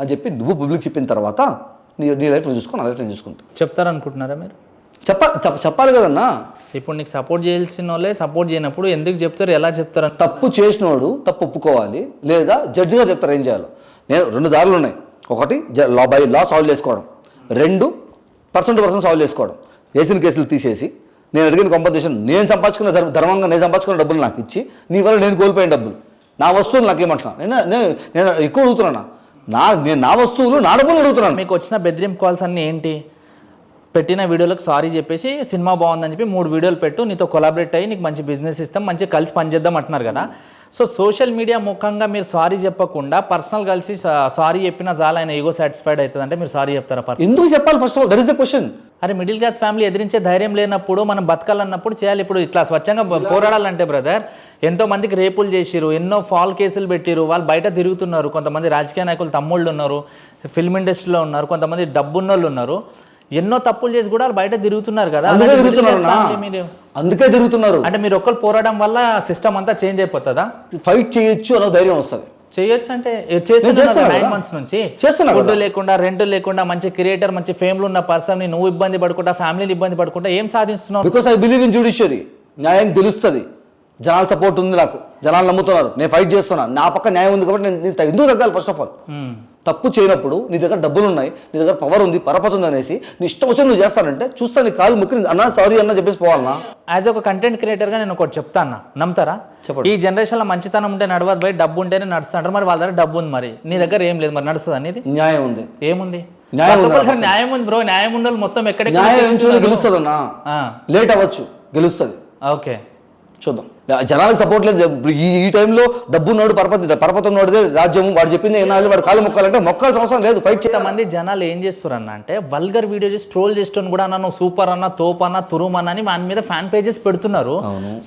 అని చెప్పి నువ్వు పబ్లిక్ చెప్పిన తర్వాత నీ లైఫ్ నేను చూసుకో, నా లైఫ్ నేను చూసుకుంటా. చెప్తారనుకుంటున్నారా మీరు? చెప్పాలి కదన్నా. ఇప్పుడు నీకు సపోర్ట్ చేయాల్సిన వాళ్ళే సపోర్ట్ చేయనప్పుడు ఎందుకు చెప్తారు, ఎలా చెప్తారు? తప్పు చేసినోడు తప్పు ఒప్పుకోవాలి, లేదా జడ్జి గారు చెప్తారు ఏం చేయాలో. నేను 2 దారులు ఉన్నాయి. ఒకటి బై లా సాల్వ్ చేసుకోవడం, 2 person to person సాల్వ్ చేసుకోవడం. వేసిన కేసులు తీసేసి నేను అడిగిన కంపన్సేషన్, నేను సంపాదించుకున్న ధర్మంగా నేను సంపాదించుకున్న డబ్బులు నాకు ఇచ్చి, నీ వల్ల నేను కోల్పోయిన డబ్బులు, నా వస్తువులు నాకేమంటున్నా? నేను ఎక్కువ అడుగుతున్నానా? నేను నా వస్తువులు నా డబ్బులు అడుగుతున్నాను. మీకు వచ్చిన బెదిరింపు కాల్స్ అన్నీ ఏంటి? పెట్టిన వీడియోలకు సారీ చెప్పేసి సినిమా బాగుందని చెప్పి 3 వీడియోలు పెట్టు, నీతో కొలాబరేట్ అయ్యి నీకు మంచి బిజినెస్ ఇస్తాం, మంచిగా కలిసి పనిచేద్దాం అంటున్నారు కదా. సో సోషల్ మీడియా ముఖంగా మీరు సారీ చెప్పకుండా పర్సనల్ కలిసి సారీ చెప్పినా చాలా ఆయన ఈగో సాటిస్ఫైడ్ అవుతుంది అంటే మీరు సారీ చెప్తారా? ఎందుకు చెప్పాలి? First of all that is the question. అరే మిడిల్ క్లాస్ ఫ్యామిలీ ఎదిరించే ధైర్యం లేనప్పుడు మనం బతకాలన్నప్పుడు చేయాలి. ఇప్పుడు ఇట్లా స్వచ్ఛంగా పోరాడాలంటే బ్రదర్, ఎంతో మందికి రేపులు చేసిరు, ఎన్నో ఫాల్ కేసులు పెట్టిరు, వాళ్ళు బయట తిరుగుతున్నారు. కొంతమంది రాజకీయ నాయకులు తమ్ముళ్ళు ఉన్నారు, ఫిల్మ్ ఇండస్ట్రీలో ఉన్నారు, కొంతమంది డబ్బున్నోళ్ళు ఉన్నారు. ఎన్నో తప్పులు చేసి కూడా బయట తిరుగుతున్నారు కదా. అందుకే తిరుగుతున్నారు. అంటే మీరు ఒక్కరు పోరాడడం వల్ల సిస్టమ్ అంతా చేంజ్ అయిపోతుందా? ఫైట్ చేయొచ్చు అన్న ధైర్యం వస్తుంది. చేయొచ్చు అంటే చేస్తున్నా 9 months నుంచి ఫుడ్ లేకుండా, రెంట్ లేకుండా, మంచి క్రియేటర్, మంచి ఫేమ్లు ఉన్న పర్సన్ ని నువ్వు ఇబ్బంది పడుకుంటా, ఫ్యామిలీని ఇబ్బంది పడుకుంటా ఏం సాధిస్తున్నావు? Because I believe in judiciary. న్యాయం తెలుస్తుంది, జనాల సపోర్ట్ ఉంది, నాకు జనాలు నమ్ముతున్నారు, నేను ఫైట్ చేస్తున్నా, నా పక్క న్యాయం ఉంది కాబట్టి నేను ఎందుకు తగ్గాలి? ఫస్ట్ ఆఫ్ ఆల్ తప్పు చేయనప్పుడు నీ దగ్గర డబ్బులు ఉన్నాయి, నీ దగ్గర పవర్ ఉంది, పరపతి ఉంది అనేసి నీ ఇష్టం వచ్చి నువ్వు చేస్తానంటే చూస్తా నీ కాలు ముక్కి అన్నా సారీ అన్నా చెప్పేసి పోవాలన్నా. యాజ్ ఒక కంటెంట్ క్రియేటర్గా నేను ఒకటి చెప్తాను, నమ్ముతారా? చెప్పండి. ఈ జనరేషన్లో మంచితనం ఉంటే నడవదు బయట, డబ్బు ఉంటేనే నడుస్తుంటారు. మరి వాళ్ళ దగ్గర డబ్బు ఉంది, మరి నీ దగ్గర ఏం లేదు, మరి నడుస్తుంది అనేది? న్యాయం ఉంది. ఏముంది? న్యాయం ఉంది బ్రో. న్యాయం ఉండాలి మొత్తం. ఎక్కడ గెలుస్తుంది అన్నా, లేట్ అవ్వచ్చు, గెలుస్తుంది. ఓకే, చూద్దాం. జనాలకు సపోర్ట్ లేదు. ఇప్పుడు ఈ టైంలో డబ్బున్నోడు పరపతం నోడిదే రాజ్యం, వాడు చెప్పింది ఏనాలి, వాడు కాలు మొక్కాలంటే మొక్కాల్సిన అవసరం లేదు. ఫైట్ మంది జనాలు ఏం చేస్తారు అన్న అంటే వల్గర్ వీడియో చేసి ట్రోల్ చేస్తాను కూడా అన్న, నువ్వు సూపర్ అన్న, తోప్ అన్న, తురుమ్ అన్న అని వాని మీద ఫ్యాన్ పేజెస్ పెడుతున్నారు.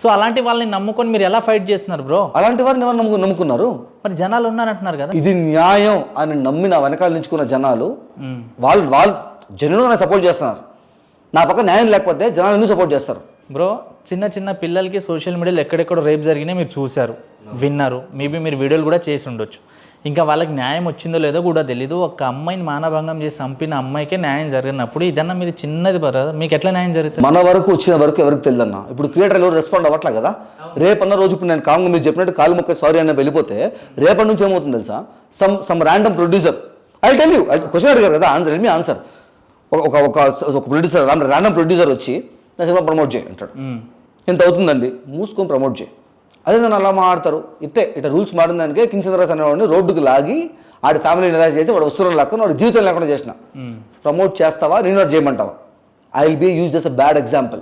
సో అలాంటి వాళ్ళని నమ్ముకొని మీరు ఎలా ఫైట్ చేస్తున్నారు బ్రో? అలాంటి వారిని ఎవరు నమ్ముకున్నారు? మరి జనాలు ఉన్నారంటున్నారు కదా. ఇది న్యాయం అని నమ్మిన వెనకాల నించుకున్న జనాలు వాళ్ళు జెన్యూన్గా సపోర్ట్ చేస్తున్నారు. నా పక్క న్యాయం లేకపోతే జనాలు ఎందుకు సపోర్ట్ చేస్తారు బ్రో? చిన్న చిన్న పిల్లలకి సోషల్ మీడియాలో ఎక్కడెక్కడ రేప్ జరిగినాయి మీరు చూశారు, విన్నారు, మేబీ మీరు వీడియోలు కూడా చేసి ఉండొచ్చు. ఇంకా వాళ్ళకి న్యాయం వచ్చిందో లేదో కూడా తెలీదు. ఒక అమ్మాయిని మానభంగం చేసి చంపిన అమ్మాయికే న్యాయం జరిగినప్పుడు ఇదన్నా మీరు చిన్నది మీకు ఎట్లా న్యాయం జరుగుతుంది? మన వరకు వచ్చిన వరకు ఎవరికి తెలియదన్నా. ఇప్పుడు క్రియేటర్ ఎవరు రెస్పాండ్ అవ్వట్లే కదా. రేపన్న రోజు ఇప్పుడు నేను కాంగ్ మీరు చెప్పినట్టు కాలు మొక్క సారీ అన్న వెళ్ళిపోతే రేపటి నుంచి ఏమవుతుంది తెలుసా? Some random producer, I tell you, question అడిగారు కదా, ఆన్సర్ మీ ఆన్సర్. ఒక ప్రొడ్యూసర్, ర్యాండమ్ ప్రొడ్యూసర్ వచ్చి నా సినిమా ప్రమోట్ చేయి అంటాడు. ఎంత అవుతుందండి? మూసుకొని ప్రమోట్ చేయి. అదే నన్ను అలా మాట్లాడతారు. ఇట్లా రూల్స్ మారిన దానికే కింగ్ చంద్రరాజ్ అనేవాడిని రోడ్డుకు లాగి ఆడి ఫ్యామిలీని నిరాశ చేసి వాడు వస్తువులను లాక్కుని వాడు జీవితం లేకుండా చేసిన. ప్రమోట్ చేస్తావా, నేను వాడు చేయమంటావా? I will be use just a bad example.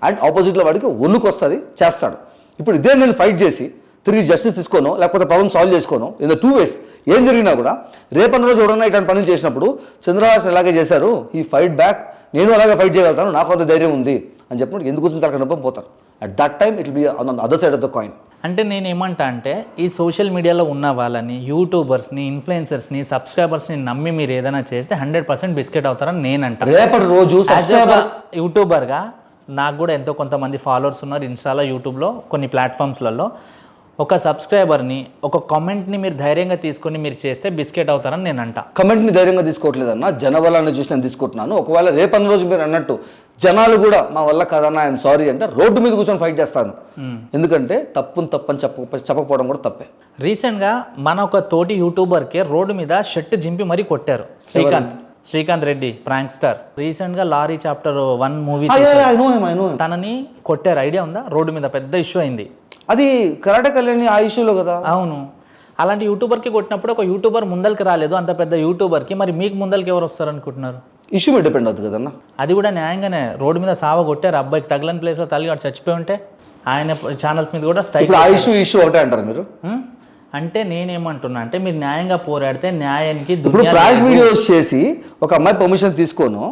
And ఆపోజిట్లో వాడికి వణుకు వస్తుంది, చేస్తాడు. ఇప్పుడు ఇదే నేను ఫైట్ చేసి తిరిగి జస్టిస్ తీసుకోను, లేకపోతే ప్రాబ్లమ్ సాల్వ్ చేసుకోను. ఇన్ ద 2 ways ఏం జరిగినా కూడా రేపన్న రోజు ఎవడన్నా ఇట్లాంటి పనులు చేసినప్పుడు చంద్రహాస్ ఎలాగే చేశారు, ఈ ఫైట్ బ్యాక్, నేను అలాగే ఫైట్ చేయగలుగుతాను, నాకు అంత ధైర్యం ఉంది అని చెప్పినప్పుడు ఎందుకు వచ్చిన తలక నొప్పి పోతారు. At that time it will be on the other side of the coin. అంటే నేను ఏమంటా అంటే ఈ సోషల్ మీడియాలో ఉన్న వాళ్ళని, యూట్యూబర్స్ని, ఇన్ఫ్లుయెన్సర్స్ని, సబ్స్క్రైబర్స్ని నమ్మి మీరు ఏదైనా చేస్తే 100% బిస్కెట్ అవుతారని నేను అంటాను. రేపటి రోజు యూట్యూబర్గా నాకు కూడా ఎంతో కొంతమంది ఫాలోవర్స్ ఉన్నారు ఇన్స్టాలో, యూట్యూబ్లో, కొన్ని ప్లాట్ఫామ్స్లలో. ఒక సబ్స్క్రైబర్ని, ఒక కామెంట్ని మీరు ధైర్యంగా తీసుకొని మీరు చేస్తే బిస్కెట్ అవుతారని నేను అంటా. కమెంట్ని ధైర్యంగా తీసుకోవట్లేదన్నా, జనబలాన్ని చూసి నేను తీసుకుంటున్నాను. ఒకవేళ రేపన్న రోజు మీరు అన్నట్టు జనాలు కూడా మా వల్ల కాదన్నా ఐఎమ్ సారీ అంటే రోడ్డు మీద కూర్చొని ఫైట్ చేస్తాను. ఎందుకంటే తప్పని చెప్పకపోవడం కూడా తప్పే. రీసెంట్గా మన ఒక తోటి యూట్యూబర్కి రోడ్డు మీద షర్ట్ జింపి మరీ కొట్టారు. Srikanth Reddy, prank star. రీసెంట్గా లారీ చాప్టర్ 1 మూవీ తనని కొట్టారు. ఐడియా ఉందా? రోడ్డు మీద పెద్ద ఇష్యూ అయింది. అది కరాటే కళ్యాణి ఆ ఇష్యూలో కదా. అవును. అలాంటి యూట్యూబర్కి కొట్టినప్పుడు ఒక యూట్యూబర్ ముందరికి రాలేదు, అంత పెద్ద యూట్యూబర్కి. మరి మీకు ముందరికి ఎవరు వస్తారు అనుకుంటున్నారు? ఇష్యూ మీద డిపెండ్ అవుతుంది కదన్నా. అది కూడా న్యాయంగానే రోడ్డు మీద సావ కొట్టారు. అబ్బాయికి తగలని ప్లేస్లో తల్లిగాడు చచ్చిపోయి ఉంటే ఆయన ఛానల్స్ మీద కూడా స్ట్రైక్. ఆ ఇష్యూ ఒకటే అంటారు మీరు? అంటే నేనేమంటున్నా అంటే మీరు న్యాయంగా పోరాడితే న్యాయానికి ప్రాంక్ వీడియోస్ చేసి ఒక అమ్మాయి పర్మిషన్ తీసుకోను,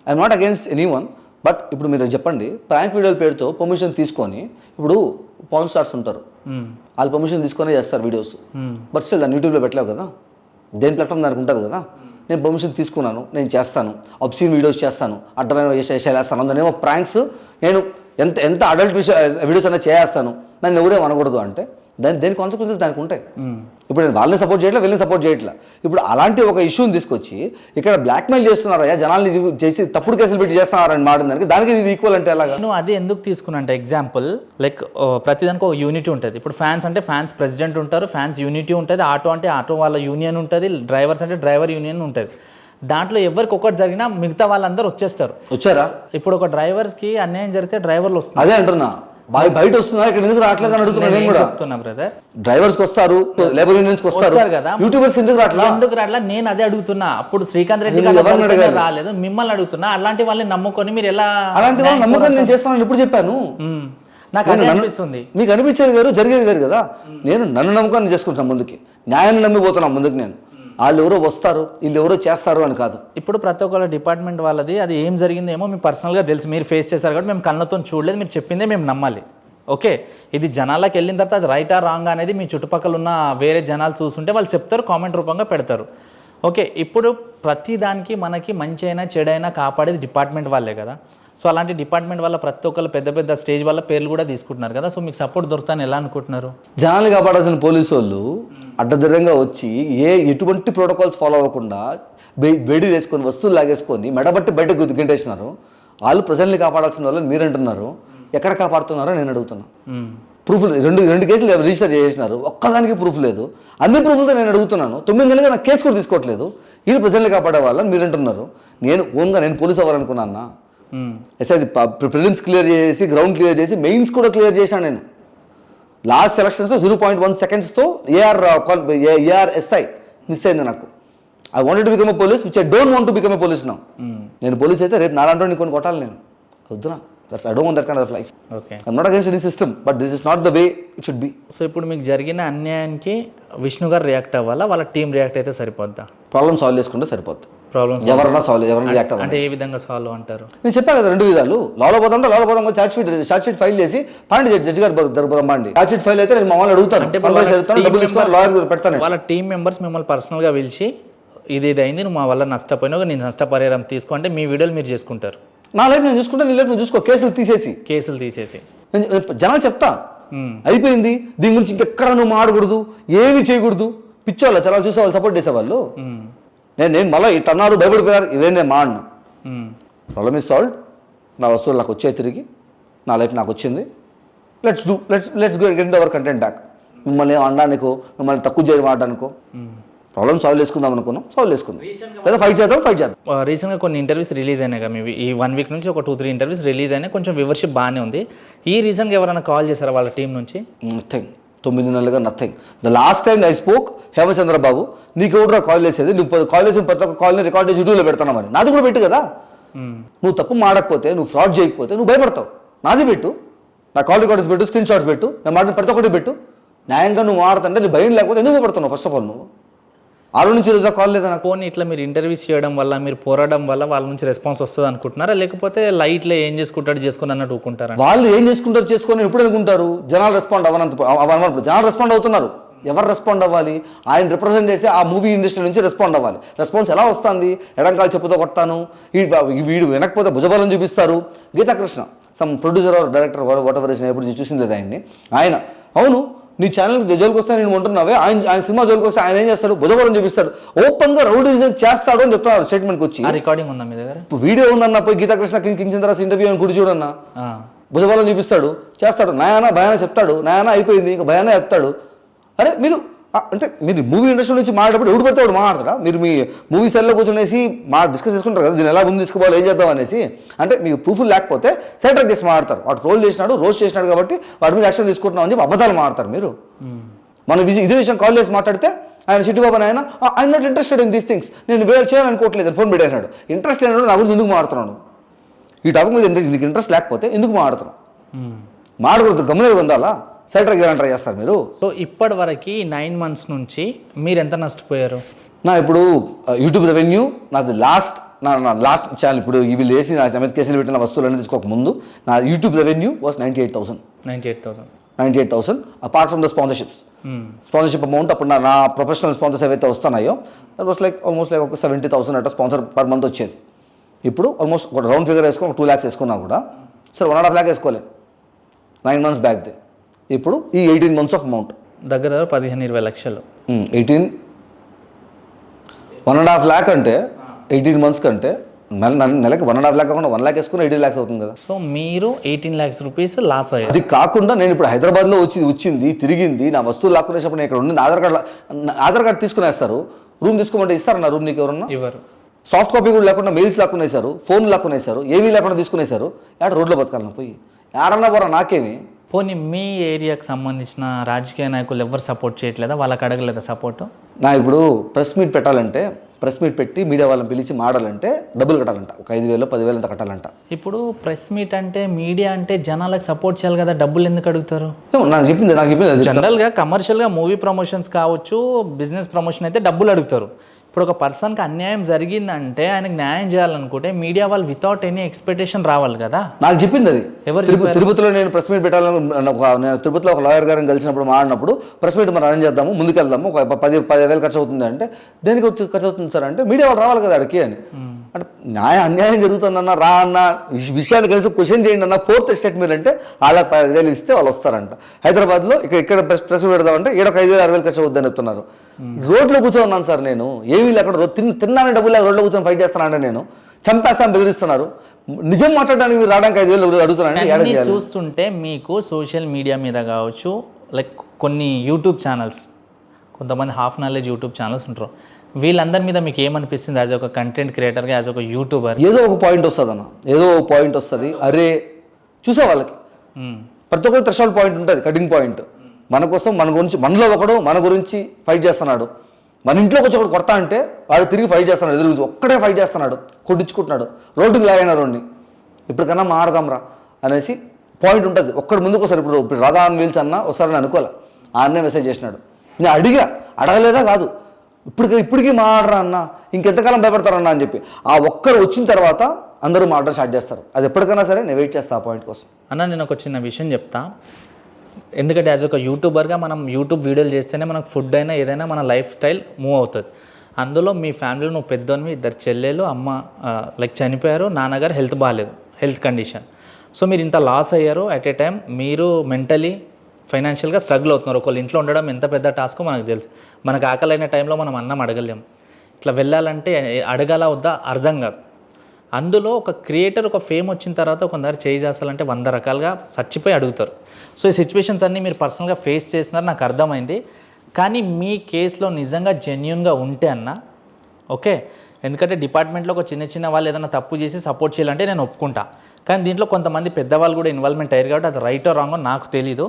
I'm not against anyone. But ఇప్పుడు మీరు చెప్పండి, ప్రాంక్ వీడియోల పేరుతో పర్మిషన్ తీసుకొని, ఇప్పుడు పవన్ స్టార్స్ ఉంటారు, వాళ్ళు పర్మిషన్ తీసుకొని చేస్తారు వీడియోస్. బట్ స్టిల్ దాన్ని యూట్యూబ్లో పెట్టలేవు కదా, దేని ప్లాట్ఫామ్ దానికి ఉంటుంది కదా. నేను పర్మిషన్ తీసుకున్నాను, నేను చేస్తాను, అబ్సీన్ వీడియోస్ చేస్తాను, అడ్డమైన వేసేస్తాను, అందులోనేమో ప్రాంక్స్, నేను ఎంత అడల్ట్ వీడియోస్ అయినా చేస్తాను, నన్ను ఎవరేం అనకూడదు అంటే దేని కాన్సిక్వెన్సెస్ దానికి ఉంటాయి. ఇప్పుడు నేను వాళ్ళని సపోర్ట్ చేయట్లా, వీళ్ళని సపోర్ట్ చేయట్లా. ఇప్పుడు అలాంటి ఒక ఇష్యూని తీసుకొచ్చి ఇక్కడ బ్లాక్మెయిల్ చేస్తున్నారా, జనాల్ని చేసి తప్పుడు కేసులు పెట్టి చేస్తున్నారని మాట్లాడిన దానికి ఇది ఈక్వల్ అంటే ఎలాగా? నువ్వు అది ఎందుకు తీసుకున్నా అంటే ఎగ్జాంపుల్ లైక్ ప్రతిదానికి ఒక యూనిటీ ఉంటుంది. ఇప్పుడు ఫ్యాన్స్ అంటే ఫ్యాన్స్ ప్రెసిడెంట్ ఉంటారు, ఫ్యాన్స్ యూనిటీ ఉంటుంది, ఆటో అంటే ఆటో వాళ్ళ యూనియన్ ఉంటుంది, డ్రైవర్స్ అంటే డ్రైవర్ యూనియన్ ఉంటుంది. దాంట్లో ఎవరికి ఒకటి జరిగినా మిగతా వాళ్ళందరూ వచ్చారా? ఇప్పుడు ఒక డ్రైవర్స్కి అన్యాయం జరిగితే డ్రైవర్లు వస్తారు. అదే అంటున్నా, బయట వస్తున్నారు, ఇక్కడ ఎందుకు రావట్లేదు అని అడుగుతున్నా నేను కూడా. చెప్తున్నా బ్రదర్, డ్రైవర్స్ వస్తారు, లేబర్ యూనియన్స్ వస్తారు కదా, యూట్యూబర్స్ ఎందుకు రావట్లా? నేను అదే అడుగుతున్నా. అప్పుడు శ్రీకాంత్ రెడ్డి రాలేదు, మిమ్మల్ని అడుగుతున్నా. అలాంటి వాళ్ళని నమ్ముకొని మీరు ఎలా? అలాంటి వాళ్ళని నమ్ముకొని నేను చేస్తున్నాను ఇప్పుడు చెప్పాను. నాకు అనిపిస్తుంది, మీకు అనిపించేది వేరు, జరిగేది వేరు కదా. నేను నన్ను నమ్ముకొని చేసుకుంటాను ముందుకి, న్యాయాన్ని నమ్మిపోతున్నాను ముందుకు. నేను వాళ్ళు ఎవరో వస్తారు, వీళ్ళు ఎవరో చేస్తారు అని కాదు. ఇప్పుడు ప్రతి ఒక్కళ్ళ డిపార్ట్మెంట్ వాళ్ళది అది ఏం జరిగిందేమో మీకు పర్సనల్గా తెలుసు, మీరు ఫేస్ చేశారు కాబట్టి మేము కళ్ళతో చూడలేదు, మీరు చెప్పిందే మేము నమ్మాలి. ఓకే, ఇది జనాలకు వెళ్ళిన తర్వాత అది రైటా రాంగ్ అనేది మీ చుట్టుపక్కల ఉన్న వేరే జనాలు చూస్తుంటే వాళ్ళు చెప్తారు, కామెంట్ రూపంగా పెడతారు. ఓకే, ఇప్పుడు ప్రతి దానికి మనకి మంచి అయినా చెడైనా కాపాడేది డిపార్ట్మెంట్ వాళ్ళే కదా. సో అలాంటి డిపార్ట్మెంట్ వల్ల ప్రతి ఒక్కళ్ళు పెద్ద పెద్ద స్టేజ్ వల్ల పేర్లు కూడా తీసుకుంటున్నారు కదా. సో మీకు సపోర్ట్ దొరుకుతాను ఎలా అనుకుంటున్నారు? జనాలు కాపాడాల్సిన పోలీసు వాళ్ళు అడ్డదిడ్డంగా వచ్చి ఎటువంటి ప్రోటోకాల్స్ ఫాలో అవ్వకుండా వేడి వేసుకొని వస్తువులు లాగేసుకొని మెడబట్టి బయటకు గెంటేసినారు. వాళ్ళు ప్రజల్ని కాపాడాల్సిన వాళ్ళని మీరు అంటున్నారు, ఎక్కడ కాపాడుతున్నారో నేను అడుగుతున్నా. ప్రూఫ్ రెండు కేసులు రిజిస్టర్ చేసినారు, ఒక్కదానికి ప్రూఫ్ లేదు. అన్ని ప్రూఫ్లతో నేను అడుగుతున్నాను. 9 నెలలుగా నాకు కేసు కూడా తీసుకోవట్లేదు. వీళ్ళు ప్రజల్ని కాపాడే వాళ్ళని మీరు అంటున్నారు. నేను పోలీస్ అవ్వాలనుకున్నా. ఎస్ఐది ప్రిలిమ్స్ క్లియర్ చేసి, గ్రౌండ్ క్లియర్ చేసి, మెయిన్స్ కూడా క్లియర్ చేశాను నేను. లాస్ట్ సెలక్షన్స్లో 0.1 సెకండ్స్తో ఏఆర్ఎస్ఐ మిస్ అయింది నాకు. I wanted to become a police which I don't want to become a police now. నేను పోలీస్ అయితే రేపు నాలాంటి కొన్ని కొట్టాలి నేను. వద్దు, నాకు that's I don't want that kind of life. Okay. I'm not against any system, but this is not the way it should be. So ఇప్పుడు మీకు జరిగిన అన్యాయానికి విష్ణు గారు రియాక్ట్ అవ్వాలా, వాళ్ళ టీం రియాక్ట్ అయితే సరిపోద్దా? ప్రాబ్లమ్ సాల్వ్ చేసుకుంటే సరిపోద్ది. ప్రాబ్లమ్స్ ఎవరైనా రియాక్ట్ అవ్వాలి. అంటే ఏ విధంగా సాల్వ్ అంటారు? నేను చెప్పాను కదా 2 విధాలు. లాలో పోదాం చార్జ్ షీట్ ఫైల్ చేసి పాండి జడ్జి గారు జరుపుదాం అండి. చార్జ్ షీట్ ఫైల్ అయితే నేను మామూలు అడుగుతాను, డబ్బులు తీసుకొని లాయర్ పెడతాను. వాళ్ళ టీం మెంబర్స్ మిమ్మల్ని పర్సనల్గా పిలిచి ఇది అయింది, నువ్వు మా వల్ల నష్టపోయినావు, నేను నష్టపరిహారం తీసుకుంటే మీ వీడియోలు మీరు చేసుకుంటారు. నా లైఫ్ నేను చూసుకుంటే నీ లైఫ్ నువ్వు చూసుకో. కేసులు తీసేసి జనాలు చెప్తా అయిపోయింది, దీని గురించి ఇంకెక్కడ నువ్వు మాడకూడదు, ఏమి చేయకూడదు. పిచ్చోళ్ళ చాలా చూసే వాళ్ళు సపోర్ట్ చేసేవాళ్ళు. నేను మళ్ళీ ఇట్ అన్నారు, భయపడిపోయారు, ఇవేం నేను మాడినా. Problem is solved. నా వస్తువులు నాకు వచ్చాయి తిరిగి, నా లైఫ్ నాకు వచ్చింది. Let's get our content back. మిమ్మల్ని అనడానికో, మిమ్మల్ని తక్కువ చేయడం ఆడడానికో ప్రాబ్లమ్ సాల్వ్ చేసుకుందాం అనుకున్నాం, సాల్వ్ చేసుకుందాం. లేదా ఫైట్ చేద్దాం. రీసెంట్గా కొన్ని ఇంటర్వ్యూస్ రిలీజ్ అయినాయి కదా మీవి, ఈ 1 వీక్ నుంచి ఒక 2-3 ఇంటర్వ్యూస్ రిలీజ్ అయినాయి, కొంచెం వ్యూవర్షిప్ బాగానే ఉంది. ఈ రీజన్గా ఎవరైనా కాల్ చేశారా వాళ్ళ టీం నుంచి? నథింగ్. 9 నెలలుగా nothing. The last time I spoke Hemachandrababu, నీకు ఎవరు కాల్ చేసేది, నువ్వు కాల్ చేసిన ప్రతి ఒక్క కాల్ని రికార్డ్ చేసి యూట్యూబ్లో పెడతాను మరి. నాది కూడా పెట్టు కదా. నువ్వు తప్పు మాడకపోతే, నువ్వు ఫ్రాడ్ చేయకపోతే నువ్వు భయపడతావు. నాది పెట్టు, నా కాల్ రికార్డ్స్ పెట్టు, స్క్రీన్ షాట్స్ పెట్టు, నా మాట ప్రతి ఒక్కటి పెట్టు. న్యాయంగా నువ్వు మాడుతుంటే నీ భయం లేకపోతే ఎందుకు భయపడుతున్నావు? ఫస్ట్ ఆఫ్ ఆల్ నువ్వు 6 నుంచి రోజు కాల్ లేదా నాకు? పోనీ ఇట్లా మీరు ఇంటర్వ్యూస్ చేయడం వల్ల, మీరు పోరాడడం వల్ల వాళ్ళ నుంచి రెస్పాన్స్ వస్తుంది అనుకుంటున్నారా, లేకపోతే లైట్లో ఏం చేసుకుంటాడు చేసుకుని అన్నట్టు ఊకుంటారా? వాళ్ళు ఏం చేసుకుంటారు చేసుకొని ఎప్పుడు అనుకుంటారు. జనాలు రెస్పాండ్ అవ్వనప్పుడు జనాలు రెస్పాండ్ అవుతున్నారు. ఎవరు రెస్పాండ్ అవ్వాలి? ఆయన రిప్రజెంట్ చేసి ఆ మూవీ ఇండస్ట్రీ నుంచి రెస్పాండ్ అవ్వాలి. రెస్పాన్స్ ఎలా వస్తుంది? ఎడంకాలు చెప్పుతో కొట్టాను, వీడు వినకపోతే భుజబలం చూపిస్తారు. Geetha Krishna some producer or director whatever ఎప్పుడు చూసింది లేదు ఆయన్ని. ఆయన అవును నీ ఛానల్కి జోలికి వస్తే నేను ఉంటున్నావే, ఆయన సినిమా జోలికి వస్తే ఆయన ఏం చేస్తాడు? భుజబలం చూపిస్తాడు, ఓపెన్గా రౌడీజం చేస్తాడు అని చెప్తారు స్టేట్మెంట్కి వచ్చి. రికార్డింగ్ ఉందా మీ దగ్గర? వీడియో ఉందన్న, పోయి గీతాకృష్ణ కింగ్ చంద్రాస్ ఇంటర్వ్యూ అని గుడి చూడన్నా. భుజబలం చూపిస్తాడు, చేస్తాడు, నయానా భయానా చెప్తాడు, నయానా అయిపోయింది ఇంకా భయానా చెప్తాడు. అరే మీరు అంటే మీరు మూవీ ఇండస్ట్రీ నుంచి మాట్లాడేటప్పుడు ఎవడు పడితే వాడు మాట్లాడతారా? మీరు మీ మూవీ సెల్లో కూర్చునేసి డిస్కస్ చేసుకుంటారు కదా, దీన్ని ఎలా ముందు తీసుకోవాలి, ఏం చేద్దాం అనేసి. అంటే మీకు ప్రూఫ్లు లేకపోతే సైడ్ ట్రాక్ చేసి మాట్లాడతారు. వాడు రోల్ చేసినాడు, రోస్ట్ చేసినాడు కాబట్టి వాడి మీద యాక్షన్ తీసుకుంటున్నాం అని చెప్పి అబద్ధాలు మాట్లాడతారు మీరు. మనం ఇదే విషయం కాల్ చేసి మాట్లాడితే ఆయన చిట్టుబాబు ఆయన I'm not interested in these things, నేను వేరే చేయాలనుకోవట్లేదు ఫోన్ పెట్టాడు. ఇంట్రెస్ట్ లేనాడు నా గురించి ఎందుకు మాట్లాడుతున్నాను? ఈ టాపిక్ మీద నీకు ఇంట్రెస్ట్ లేకపోతే ఎందుకు మాట్లాడుతున్నావు? మాడకూడదు, గమనిగా ఉండాలా. సైడ్ ట్రాక్ ట్రై చేస్తారు మీరు. సో ఇప్పటి వరకు 9 months నుంచి మీరు ఎంత నష్టపోయారు? నా ఇప్పుడు యూట్యూబ్ రెవెన్యూ నాది లాస్ట్ ఛానల్, ఇప్పుడు ఇవి లేసి నా మీద కేసులు పెట్టిన వస్తువులన్నీ తీసుకోక ముందు నా YouTube revenue was 98,000 apart from the sponsorship amount. అప్పుడు నా ప్రొఫెషనల్ స్పాన్సర్స్ ఏవైతే వస్తున్నాయో దట్ వాస్ ఆల్మోస్ట్ ఒక 70,000 అట్లా స్పాన్సర్ పర్ మంత్ వచ్చేది. ఇప్పుడు ఆల్మోస్ట్ ఒక రౌండ్ ఫిగర్ వేసుకొని 2 lakhs వేసుకున్నా కూడా సరే 1.5 lakh వేసుకోలేదు 9 months బ్యాక్. ఇప్పుడు ఈ 18 months ఆఫ్ అమౌంట్ దగ్గర 15-20 లక్షలు. 1.5 lakh అంటే 18 months కంటే నెలకి 1.5 lakh కాకుండా 1 lakh వేసుకుని 18 lakhs అవుతుంది కదా. సో మీరు 18 lakhs రూపీస్ లాస్ అయ్యారు. అది కాకుండా నేను ఇప్పుడు హైదరాబాద్లో వచ్చింది తిరిగింది, నా వస్తువులు లాక్కునేసినప్పుడు నేను ఇక్కడ ఉండి ఆధార్ కార్డ్ తీసుకునేస్తారు. రూమ్ తీసుకోమంటే ఇస్తారు నా రూమ్? నీకు ఎవరన్నా ఇవ్వరు. సాఫ్ట్ కాపీ కూడా లేకుండా మెయిల్స్ లాక్కునేశారు, ఫోన్ లాక్కునేశారు, ఏమీ లేకుండా తీసుకునేశారు. రోడ్లో బతకాలన్నా పోయి ఏడన్నా పోరా నాకేమి. పోనీ మీ ఏరియాకి సంబంధించిన రాజకీయ నాయకులు ఎవరు సపోర్ట్ చేయట్లేదా? వాళ్ళకి అడగలేదా సపోర్టు? నా ఇప్పుడు ప్రెస్ మీట్ పెట్టాలంటే, ప్రెస్ మీట్ పెట్టి మీడియా వాళ్ళని పిలిచి మాడాలంటే డబ్బులు కట్టాలంట, ఒక 5,000 10,000 అంత కట్టాలంట. ఇప్పుడు ప్రెస్ మీట్ అంటే మీడియా అంటే జనాలకు సపోర్ట్ చేయాలి కదా, డబ్బులు ఎందుకు అడుగుతారు? నాకు చెప్పింది జనరల్గా కమర్షియల్గా మూవీ ప్రమోషన్స్ కావచ్చు, బిజినెస్ ప్రమోషన్ అయితే డబ్బులు అడుగుతారు. ఇప్పుడు ఒక పర్సన్కి అన్యాయం జరిగిందంటే ఆయనకు న్యాయం చేయాలనుకుంటే మీడియా వాళ్ళు వితౌట్ ఎనీ ఎక్స్పెక్టేషన్ రావాలి కదా. నాకు చెప్పింది అది. ఎవరు? తిరుపతిలో నేను ప్రెస్ మీట్ పెట్టాలని నేను తిరుపతిలో ఒక లాయర్ గారిని కలిసినప్పుడు మాడినప్పుడు ప్రెస్ మీట్ మనం అరేంజ్ చేద్దాము, ముందుకెళ్దాము, ఒక 10,000 ఖర్చు అవుతుంది అంటే దేనికి ఖర్చు అవుతుంది సార్ అంటే మీడియా వాళ్ళు రావాలి కదా అడిగి అని. అంటే అన్యాయం జరుగుతుందన్న రా అన్న విషయాన్ని కలిసి క్వశ్చన్ చేయండి అన్న 4th స్టేట్ మీరు అంటే వాళ్ళకి 10,000 ఇస్తే వాళ్ళు వస్తారంట. హైదరాబాద్లో ఇక్కడ ప్రెస్ పెడదామంటే ఈడొక 5,000 6,000 ఖర్చు అవుద్దని చెప్తున్నారు. రోడ్లో కూర్చోన్నాను సార్ నేను, ఏమీ లేకుండా తిన్నానే డబ్బులు లేక రోడ్లో కూర్చొని ఫైట్ చేస్తానంటే నేను చంపేస్తాను బెదిరిస్తున్నారు. నిజం మాట్లాడడానికి మీరు రావడానికి 5,000 అడుగుతున్నాను. చూస్తుంటే మీకు సోషల్ మీడియా మీద కావచ్చు, లైక్ కొన్ని యూట్యూబ్ ఛానల్స్, కొంతమంది హాఫ్ నాలెడ్జ్ యూట్యూబ్ ఛానల్స్ ఉంటారు, వీళ్ళందరి మీద మీకు ఏమనిపిస్తుంది యాజ్ ఒక కంటెంట్ క్రియేటర్గా, యాజ్ ఒక యూట్యూబర్? ఏదో ఒక పాయింట్ వస్తుంది అన్న, ఏదో ఒక పాయింట్ వస్తుంది. అరే చూసే వాళ్ళకి ప్రతి ఒక్కరు థ్రెషోల్డ్ పాయింట్ ఉంటుంది, కటింగ్ పాయింట్. మన కోసం మన గురించి మనలో ఒకడు మన గురించి ఫైట్ చేస్తున్నాడు, మన ఇంట్లోకి వచ్చి ఒకటి కొడతా అంటే వాడు తిరిగి ఫైట్ చేస్తున్నాడు, ఎదురు గురించి ఒక్కడే ఫైట్ చేస్తున్నాడు, కొట్టించుకుంటున్నాడు, రోడ్డుకి లాగైన రోడ్ని. ఇప్పటికన్నా మారదాం రా, అనేసి పాయింట్ ఉంటుంది. ఒక్కడు ముందుకు వస్తారు. ఇప్పుడు రాధా ఆన్ వీల్స్ అన్న వస్తారని అనుకోలే, ఆయన్నే మెసేజ్ చేసినాడు. నేను అడగలేదా కాదు, ఇప్పటికీ మాట్లాడరా అన్న, ఇంకెంతకాలం భయపడతారన్నా అని చెప్పి ఆ ఒక్కరు వచ్చిన తర్వాత అందరూ మాట్లాడ స్టార్ట్ చేస్తారు. అది ఎప్పటికైనా సరే నేను వెయిట్ చేస్తాను ఆ పాయింట్ కోసం. అన్న నేను ఒక చిన్న విషయం చెప్తా. ఎందుకంటే యాజ్ ఒక యూట్యూబర్గా మనం యూట్యూబ్ వీడియోలు చేస్తేనే మనకు ఫుడ్ అయినా ఏదైనా మన లైఫ్ స్టైల్ మూవ్ అవుతుంది. అందులో మీ ఫ్యామిలీలో నువ్వు పెద్దోనివి, 2 చెల్లెలు, అమ్మ లైక్ చనిపోయారు, నాన్నగారు హెల్త్ బాగాలేదు, హెల్త్ కండిషన్. సో మీరు ఇంత లాస్ అయ్యారు అట్ ఏ టైం, మీరు మెంటలీ ఫైనాన్షియల్గా స్ట్రగుల్ అవుతున్నారు. ఒకళ్ళు ఇంట్లో ఉండడం ఎంత పెద్ద టాస్కో మనకు తెలుసు. మనకు ఆకలైన టైంలో మనం అన్నం అడగలేం. ఇట్లా వెళ్ళాలంటే అడగాల వద్దా అర్థం కాదు. అందులో ఒక క్రియేటర్ ఒక ఫేమ్ వచ్చిన తర్వాత కొందరు చేయి చేస్తాలంటే 100 రకాలుగా చచ్చిపోయి అడుగుతారు. సో ఈ సిచ్యువేషన్స్ అన్నీ మీరు పర్సనల్గా ఫేస్ చేస్తున్నారు, నాకు అర్థమైంది. కానీ మీ కేసులో నిజంగా జెన్యున్గా ఉంటే అన్న ఓకే, ఎందుకంటే డిపార్ట్మెంట్లో ఒక చిన్న వాళ్ళు ఏదైనా తప్పు చేసి సపోర్ట్ చేయాలంటే నేను ఒప్పుకుంటా. కానీ దీంట్లో కొంతమంది పెద్దవాళ్ళు కూడా ఇన్వాల్వ్మెంట్ అయ్యారు కాబట్టి అది రైటో రాంగో నాకు తెలీదు.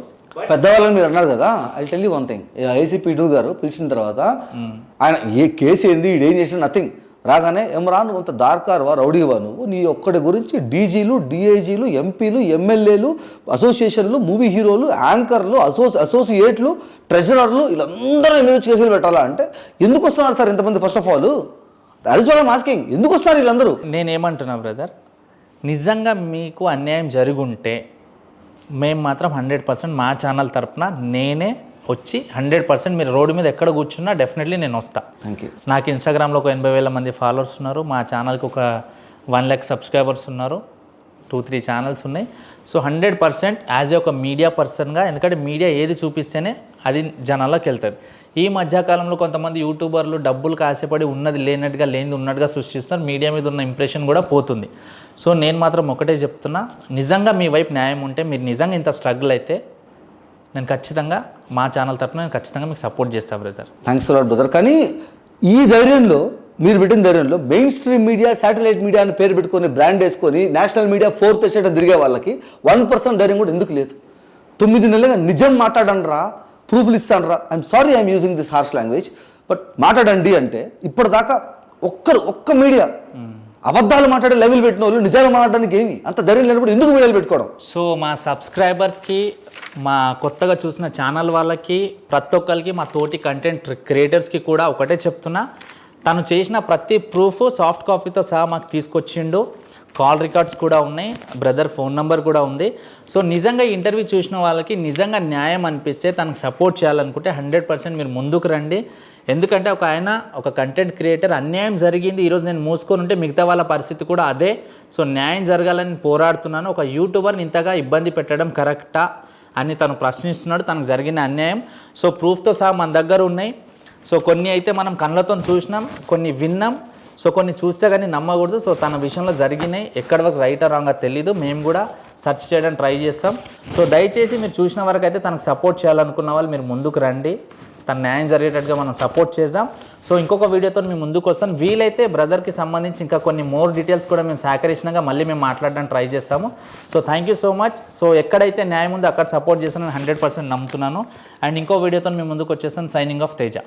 పెద్దవాళ్ళని మీరు అన్నారు కదా, I tell you one thing. ICP 2 గారు పిలిచిన తర్వాత ఆయన ఏ కేసు ఏంది, ఇడేం చేసిన నథింగ్, రాగానే ఏమరా నువ్వు అంత దార్కారువా, రౌడీవా, నువ్వు ఒక్కడి గురించి డీజీలు, డిఐజీలు, ఎంపీలు, ఎమ్మెల్యేలు, అసోసియేషన్లు, మూవీ హీరోలు, యాంకర్లు, అసోసియేట్లు, ట్రెజరర్లు వీళ్ళందరూ మీద కేసులు పెట్టాలా అంటే ఎందుకు వస్తున్నారు సార్ ఇంతమంది? First of all that is what I am asking, ఎందుకు వస్తున్నారు వీళ్ళందరూ? నేనేమంటున్నా బ్రదర్, నిజంగా మీకు అన్యాయం జరుగుంటే మేము మాత్రం 100% మా ఛానల్ తరపున నేనే వచ్చి 100% మీరు రోడ్డు మీద ఎక్కడ కూర్చున్నా డెఫినెట్లీ నేను వస్తా. Thank you. నాకు ఇన్స్టాగ్రామ్లో ఒక 80,000 మంది ఫాలోవర్స్ ఉన్నారు, మా ఛానల్కి ఒక 1 lakh సబ్స్క్రైబర్స్ ఉన్నారు, 2-3 ఛానల్స్ ఉన్నాయి. సో 100% యాజ్ ఏ ఒక మీడియా పర్సన్గా, ఎందుకంటే మీడియా ఏది చూపిస్తేనే అది జనాల్లోకి వెళ్తుంది. ఈ మధ్యకాలంలో కొంతమంది యూట్యూబర్లు డబ్బులు కాసేపడి ఉన్నది లేనట్టుగా, లేనిది ఉన్నట్టుగా సృష్టిస్తారు, మీడియా మీద ఉన్న ఇంప్రెషన్ కూడా పోతుంది. సో నేను మాత్రం ఒకటే చెప్తున్నా, నిజంగా మీ వైపు న్యాయం ఉంటే, మీరు నిజంగా ఇంత స్ట్రగుల్ అయితే నేను ఖచ్చితంగా మా ఛానల్ తరఫున నేను ఖచ్చితంగా మీకు సపోర్ట్ చేస్తాను బ్రదర్. Thanks a lot brother. కానీ ఈ ధైర్యంలో, మీరు పెట్టిన ధైర్యంలో mainstream media, satellite media అని పేరు పెట్టుకొని బ్రాండ్ వేసుకొని నేషనల్ మీడియా 4th ఎస్టేట్ తిరిగే వాళ్ళకి 1% ధైర్యం కూడా ఎందుకు లేదు? 9 నెలలుగా నిజం మాట్లాడనరా, ప్రూఫ్లు ఇస్తానరా, I'm sorry I'm using this harsh language, but మాట్లాడండి అంటే ఇప్పటిదాకా ఒక్క మీడియా అబద్ధాలు మాట్లాడే లెవెల్ పెట్టిన వాళ్ళు నిజాలు మాట్లాడడానికి ఏమి అంత ధైర్యం లేనప్పుడు ఎందుకు మీడియాలు పెట్టుకోవడం? సో మా సబ్స్క్రైబర్స్కి, మా కొత్తగా చూసిన ఛానల్ వాళ్ళకి, ప్రతి ఒక్కరికి, మా తోటి కంటెంట్ క్రియేటర్స్కి కూడా ఒకటే చెప్తున్నా, తను చేసిన ప్రతి ప్రూఫ్ సాఫ్ట్ కాపీతో సహా మాకు తీసుకొచ్చిండు. కాల్ రికార్డ్స్ కూడా ఉన్నాయి, బ్రదర్ ఫోన్ నెంబర్ కూడా ఉంది. సో నిజంగా ఇంటర్వ్యూ చూసిన వాళ్ళకి నిజంగా న్యాయం అనిపిస్తే, తనకు సపోర్ట్ చేయాలనుకుంటే 100% మీరు ముందుకు రండి. ఎందుకంటే ఒక కంటెంట్ క్రియేటర్ అన్యాయం జరిగింది, ఈరోజు నేను మూసుకొని ఉంటే మిగతా వాళ్ళ పరిస్థితి కూడా అదే. సో న్యాయం జరగాలని పోరాడుతున్నాను. ఒక యూట్యూబర్ని ఇంతగా ఇబ్బంది పెట్టడం కరెక్టా అని తను ప్రశ్నిస్తున్నాడు, తనకు జరిగిన అన్యాయం. సో ప్రూఫ్తో సహా మన దగ్గర ఉన్నాయి. సో కొన్ని అయితే మనం కళ్ళతో చూసినాం, కొన్ని విన్నాం, సో కొన్ని చూస్తే కానీ నమ్మకూడదు. సో తన విషయంలో జరిగినాయి, ఎక్కడి వరకు రైట్ రాంగా తెలీదు, మేము కూడా సెర్చ్ చేయడానికి ట్రై చేస్తాం. సో దయచేసి మీరు చూసిన వరకు అయితే తనకు సపోర్ట్ చేయాలనుకున్న వాళ్ళు మీరు ముందుకు రండి, తన న్యాయం జరిగేటట్టుగా మనం సపోర్ట్ చేద్దాం. సో ఇంకొక వీడియోతో మేము ముందుకు వస్తాం. వీలైతే బ్రదర్కి సంబంధించి ఇంకా కొన్ని మోర్ డీటెయిల్స్ కూడా మేము సేకరించినాక మళ్ళీ మేము మాట్లాడడానికి ట్రై చేస్తాము. So thank you so much. So ఎక్కడైతే న్యాయం ఉందో అక్కడ సపోర్ట్ చేస్తానని 100% నమ్ముతున్నాను. అండ్ ఇంకో వీడియోతో మేము ముందుకు వచ్చేస్తాను. Signing off Teja.